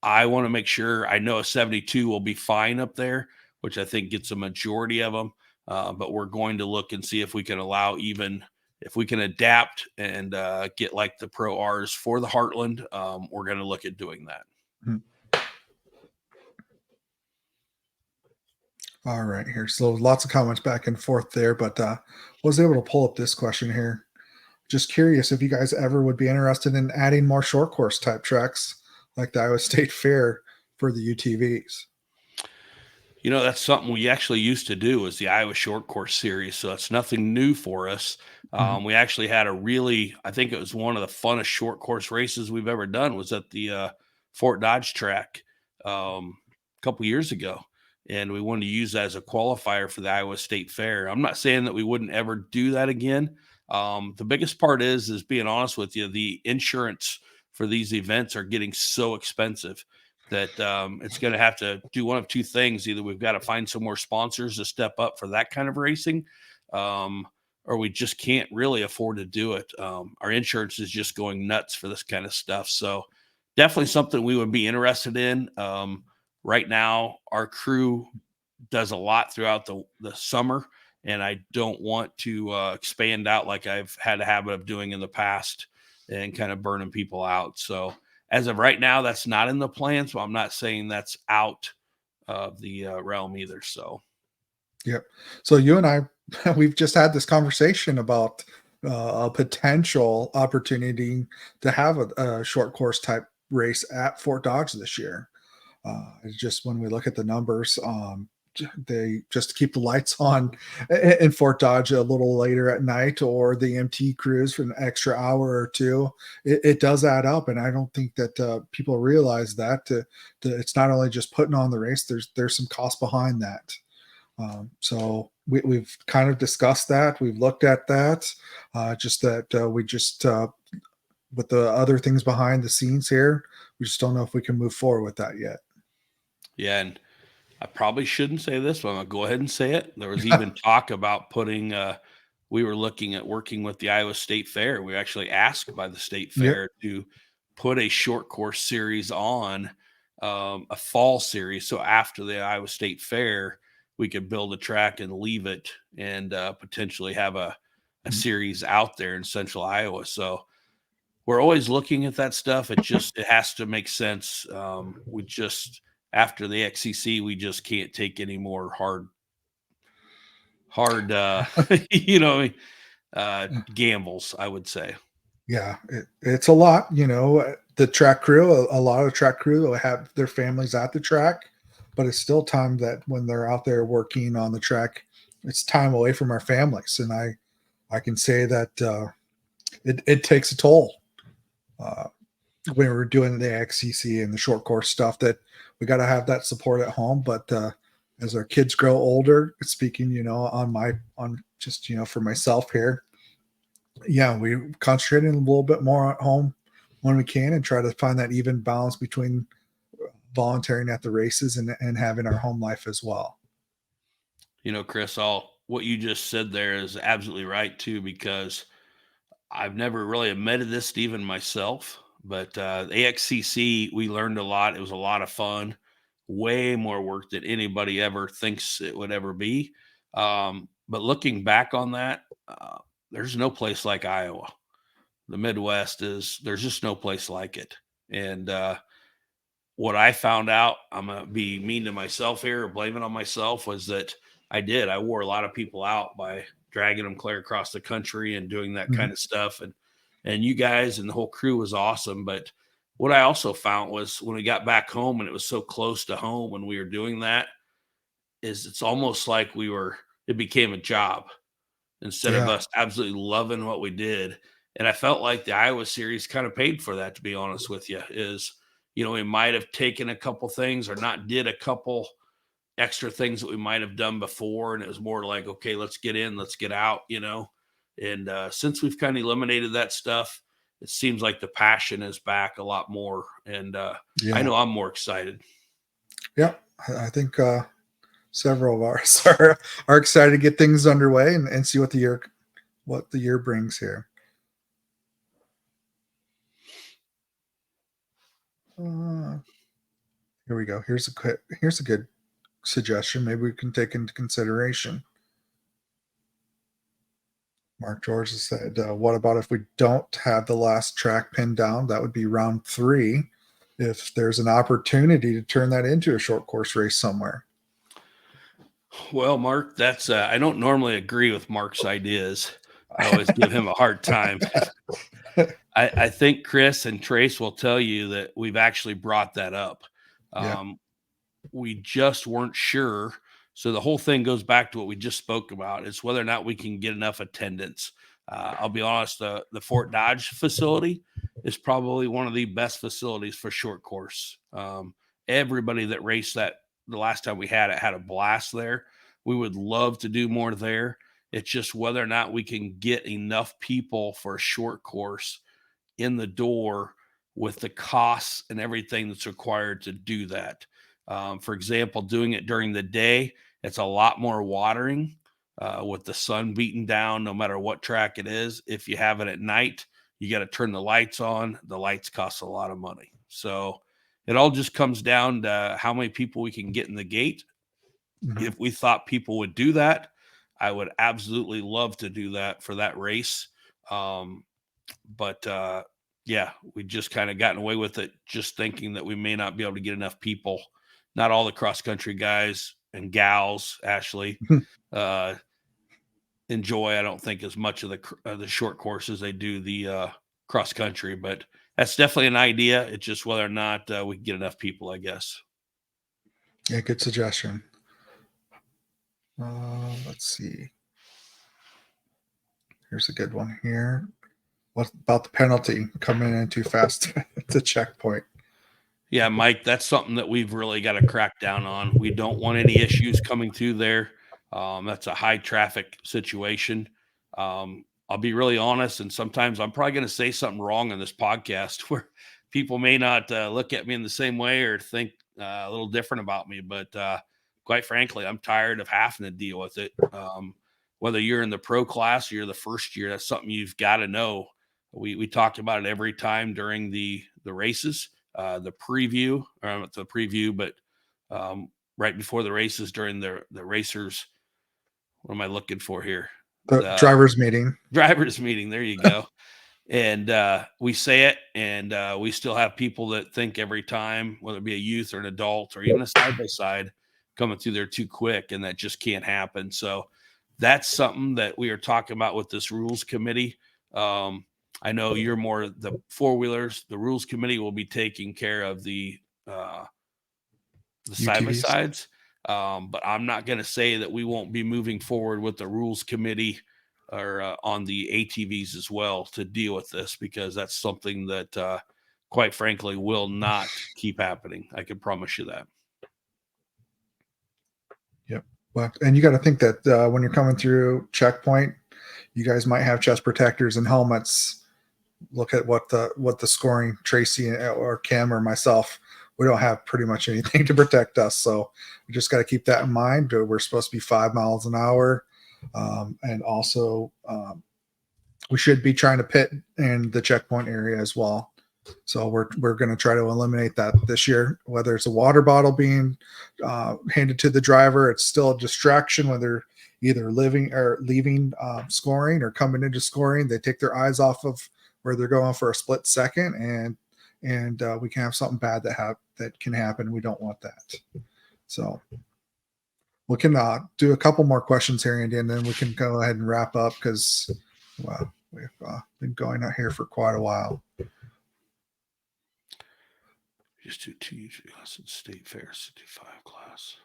I want to make sure, I know a 72 will be fine up there, which I think gets a majority of them. But we're going to look and see if we can allow, even if we can adapt and get like the Pro Rs for the Heartland. We're going to look at doing that. All right, here. So lots of comments back and forth there, but was able to pull up this question here. Just curious if you guys ever would be interested in adding more short course type tracks like the Iowa State Fair for the UTVs. That's something we actually used to do was the Iowa Short Course Series. So that's nothing new for us. Mhm. We actually had I think it was one of the funnest short course races we've ever done was at the Fort Dodge track a couple years ago. And we wanted to use that as a qualifier for the Iowa State Fair. I'm not saying that we wouldn't ever do that again. The biggest part is being honest with you, the insurance for these events are getting so expensive that it's going to have to do one of two things. Either we've got to find some more sponsors to step up for that kind of racing, or we just can't really afford to do it. Our insurance is just going nuts for this kind of stuff. So definitely something we would be interested in. Right now, our crew does a lot throughout the summer, and I don't want to expand out like I've had a habit of doing in the past and kind of burning people out. So as of right now, that's not in the plans, but I'm not saying that's out of the realm either. So, Yep. So you and I, we've just had this conversation about a potential opportunity to have a short course type race at Fort Dodge this year. It's just when we look at the numbers, they just keep the lights on in Fort Dodge a little later at night, or the MT cruise for an extra hour or two. It does add up, and I don't think that people realize that. It's not only just putting on the race. There's some cost behind that. So we've kind of discussed that. We've looked at that. Just that we just with the other things behind the scenes here, we just don't know if we can move forward with that yet. yeah. And I probably shouldn't say this, but I'm going to go ahead and say it. There was even talk about we were looking at working with the Iowa State Fair. We were actually asked by the State Yep. Fair to put a short course series on a fall series. So after the Iowa State Fair, we could build a track and leave it and potentially have a series out there in central Iowa. So we're always looking at that stuff. It has to make sense. After the XCC, we just can't take any more hard gambles, I would say. Yeah, it's a lot. The track crew, a lot of track crew will have their families at the track, but it's still time that when they're out there working on the track, it's time away from our families. And I can say that it takes a toll. When we're doing the XCC and the short course stuff, that we got to have that support at home. But as our kids grow older, speaking, on just, for myself here, yeah, we concentrate a little bit more at home when we can and try to find that even balance between volunteering at the races and having our home life as well. Chris, what you just said there is absolutely right too, because I've never really admitted this to even myself, but AXCC, we learned a lot. It was a lot of fun, way more work than anybody ever thinks it would ever be. But looking back on that, there's no place like Iowa. The Midwest there's just no place like it. And what I found out, I'm going to be mean to myself here or blame it on myself, was that I wore a lot of people out by dragging them clear across the country and doing that kind of stuff. And you guys and the whole crew was awesome. But what I also found was when we got back home and it was so close to home when we were doing that, it's almost like it became a job instead of us absolutely loving what we did. And I felt like the Iowa series kind of paid for that, to be honest with you, we might have taken a couple things or not did a couple extra things that we might have done before. And it was more like, okay, let's get in, let's get out, And since we've kind of eliminated that stuff, it seems like the passion is back a lot more. And I know I'm more excited. Yeah, I think several of us are excited to get things underway and see what the year brings here. Here we go. Here's a good suggestion. Maybe we can take into consideration. Mark George said, what about if we don't have the last track pinned down? That would be round 3. If there's an opportunity to turn that into a short course race somewhere. Well, Mark, that's I don't normally agree with Mark's ideas. I always give him a hard time. I think Chris and Trace will tell you that we've actually brought that up. we just weren't sure. So the whole thing goes back to what we just spoke about. It's whether or not we can get enough attendance. I'll be honest, the Fort Dodge facility is probably one of the best facilities for short course. Everybody that raced that the last time we had it had a blast there. We would love to do more there. It's just whether or not we can get enough people for a short course in the door with the costs and everything that's required to do that. For example, doing it during the day, it's a lot more watering with the sun beating down, no matter what track it is. If you have it at night, you got to turn the lights on. The lights cost a lot of money. So it all just comes down to how many people we can get in the gate. Mhm. If we thought people would do that, I would absolutely love to do that for that race. But yeah, we just kind of gotten away with it, just thinking that we may not be able to get enough people. Not all the cross country guys and gals, Ashley, enjoy. I don't think as much of the short courses they do the cross country, but that's definitely an idea. It's just whether or not we can get enough people, I guess. Yeah, good suggestion. Let's see. Here's a good one here. What about the penalty coming in too fast to checkpoint? Yeah, Mike, that's something that we've really got to crack down on. We don't want any issues coming through there. That's a high traffic situation. I'll be really honest, and sometimes I'm probably going to say something wrong in this podcast where people may not look at me in the same way or think a little different about me. But quite frankly, I'm tired of having to deal with it. Whether you're in the pro class or you're the first year, that's something you've got to know. We talked about it every time during the races. The preview, or not the preview, but right before the races during the racers. What am I looking for here? The drivers meeting. Drivers meeting. There you go. And we say it, and we still have people that think every time, whether it be a youth or an adult or even a side by side, coming through there too quick, and that just can't happen. So that's something that we are talking about with this rules committee. I know you're more the four wheelers. The rules committee will be taking care of the side by UTVs. sides. But I'm not going to say that we won't be moving forward with the rules committee or on the ATVs as well to deal with this, because that's something that, quite frankly, will not keep happening. I can promise you that. Yep. Well, and you got to think that when you're coming through checkpoint, you guys might have chest protectors and helmets. Look at what the scoring, Tracy or Kim or myself, we don't have pretty much anything to protect us. So we just got to keep that in mind. We're supposed to be 5 miles an hour. And also we should be trying to pit in the checkpoint area as well. So we're going to try to eliminate that this year. Whether it's a water bottle being handed to the driver, it's still a distraction. Whether either living or leaving scoring or coming into scoring, they take their eyes off of where they're going for a split second, and we can have something bad that can happen. We don't want that. So we can do a couple more questions here, Andy, and then we can go ahead and wrap up because we've been going out here for quite a while. Just do two classes, state fair, 65 class.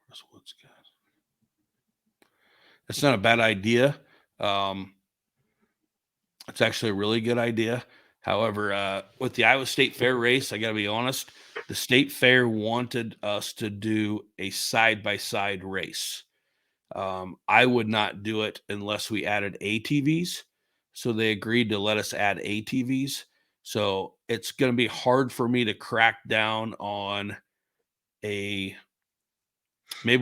That's what's good. It's not a bad idea. It's actually a really good idea. However, with the Iowa State Fair race, I got to be honest, the State Fair wanted us to do a side-by-side race. I would not do it unless we added ATVs. So they agreed to let us add ATVs. So it's going to be hard for me to crack down on maybe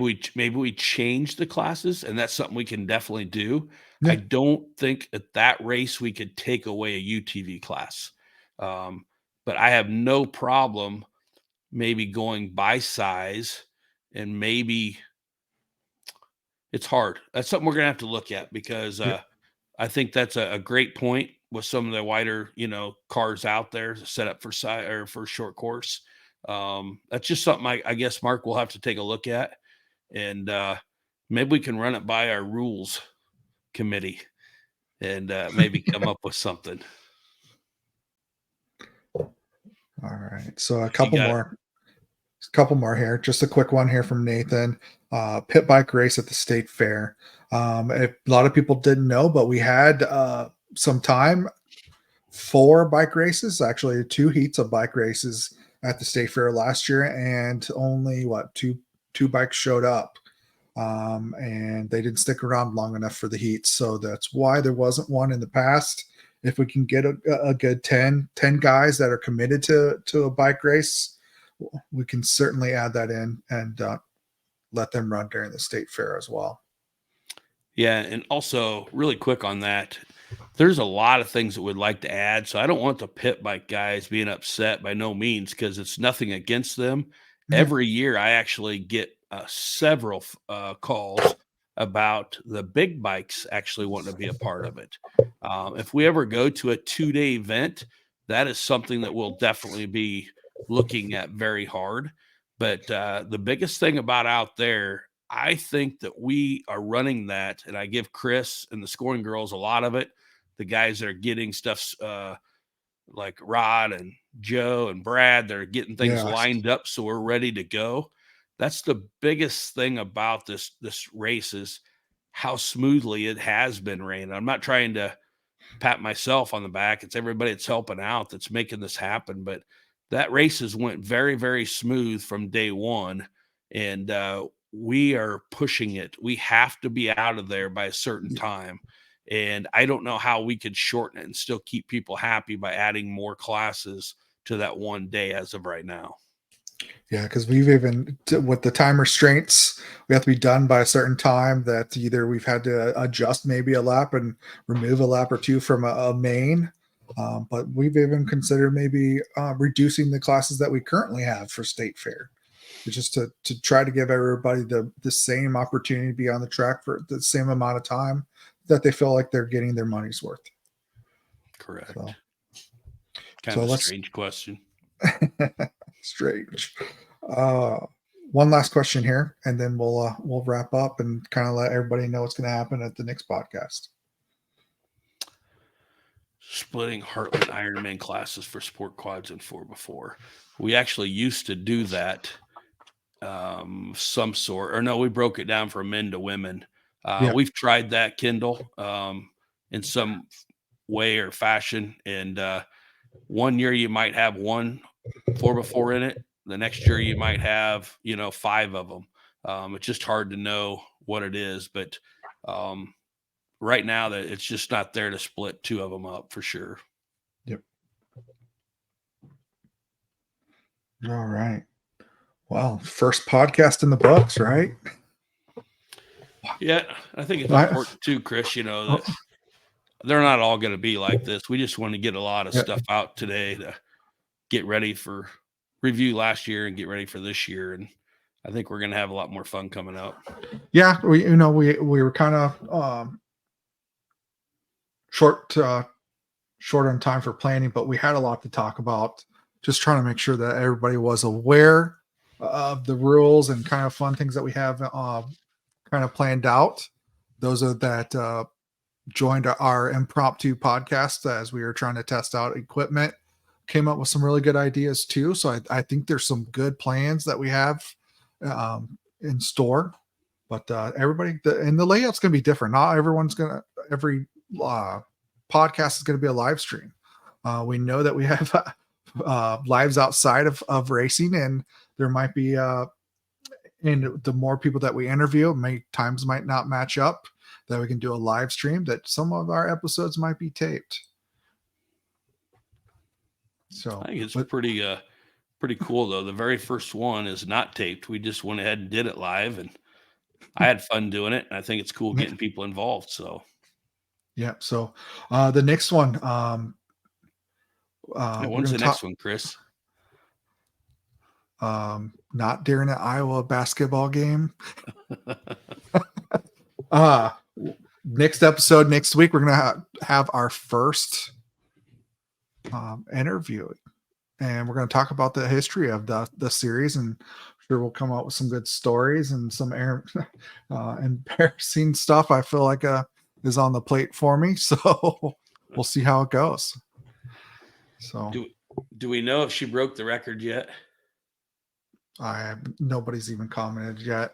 we change the classes, and that's something we can definitely do. Yeah. I don't think at that race we could take away a UTV class. But I have no problem maybe going by size, and maybe it's hard. That's something we're going to have to look at, because I think that's a great point with some of the wider, cars out there set up for side or for short course. That's just something I guess, Mark, we'll have to take a look at, and maybe we can run it by our rules committee and maybe come up with something. All right. So a couple more. couple more here. Just a quick one here from Nathan. Pit bike race at the state fair. A lot of people didn't know, but we had some time for bike races, actually 2 heats of bike races at the state fair last year, and only two bikes showed up. And they didn't stick around long enough for the heats. So that's why there wasn't one in the past. If we can get a good 10 guys that are committed to a bike race, we can certainly add that in and let them run during the state fair as well. Yeah. And also really quick on that, there's a lot of things that we'd like to add. So I don't want the pit bike guys being upset by no means, because it's nothing against them. Yeah. Every year I actually get several calls about the big bikes actually wanting to be a part of it. If we ever go to a 2-day event, that is something that we'll definitely be looking at very hard. But the biggest thing about out there, I think that we are running that, and I give Chris and the Scoring Girls a lot of it. The guys that are getting stuff like Rod and Joe and Brad, they're getting things lined up so we're ready to go. That's the biggest thing about this race is how smoothly it has been ran. I'm not trying to pat myself on the back. It's everybody that's helping out that's making this happen. But that race has went very, very smooth from day one. And we are pushing it. We have to be out of there by a certain time. And I don't know how we could shorten it and still keep people happy by adding more classes to that one day as of right now. Yeah, because we've even, with the time restraints, we have to be done by a certain time that either we've had to adjust maybe a lap and remove a lap or two from a main. But we've even considered maybe reducing the classes that we currently have for state fair, just to try to give everybody the same opportunity to be on the track for the same amount of time that they feel like they're getting their money's worth. Correct. So, kind of a strange question. Strange. One last question here, and then we'll wrap up and kind of let everybody know what's going to happen at the next podcast. Splitting Heartland Ironman classes for sport quads and 4x4. We actually used to do that some sort, or no, we broke it down from men to women. We've tried that, Kendall, in some way or fashion. And 1 year you might have one 4x4 in it. The next year you might have, 5 of them. It's just hard to know what it is, but right now that it's just not there to split 2 of them up for sure. Yep. All right. Well, first podcast in the books, right? Yeah, I think it's important too, Chris, that they're not all going to be like this. We just want to get a lot of stuff out today to get ready for review last year and get ready for this year. And I think we're going to have a lot more fun coming up. Yeah. We were kind of short on time for planning, but we had a lot to talk about, just trying to make sure that everybody was aware of the rules and kind of fun things that we have kind of planned out. Those are that joined our impromptu podcast as we were trying to test out equipment, came up with some really good ideas too. So I think there's some good plans that we have in store, but everybody, and the layout's going to be different. Not everyone's every podcast is going to be a live stream. We know that we have lives outside of racing, and there might be and the more people that we interview, times might not match up, that we can do a live stream, that some of our episodes might be taped. So I think it's pretty cool though. The very first one is not taped. We just went ahead and did it live, and I had fun doing it. And I think it's cool getting people involved. So yeah. So the next one, when's the next one, Chris? Not during an Iowa basketball game. Next episode next week, we're gonna have our first interview, and we're gonna talk about the history of the series, and I'm sure we'll come up with some good stories and some embarrassing stuff. I feel like is on the plate for me, so we'll see how it goes. So do we know if she broke the record yet? Nobody's even commented yet.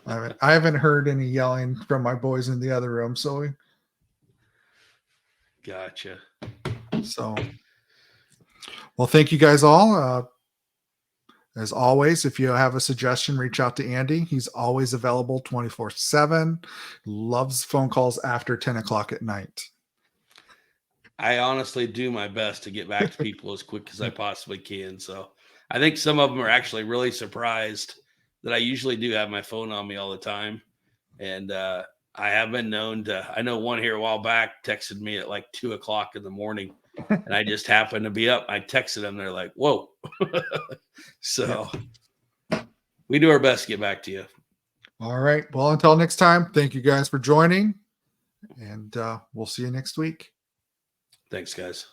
I haven't heard any yelling from my boys in the other room. Gotcha. So, well, thank you guys all. As always, if you have a suggestion, reach out to Andy. He's always available 24/7. Loves phone calls after 10 o'clock at night. I honestly do my best to get back to people as quick as I possibly can. So I think some of them are actually really surprised that I usually do have my phone on me all the time. And I have been known to, I know one here a while back texted me at like 2 o'clock in the morning and I just happened to be up. I texted them. They're like, whoa. So we do our best to get back to you. All right. Well, until next time, thank you guys for joining, and we'll see you next week. Thanks, guys.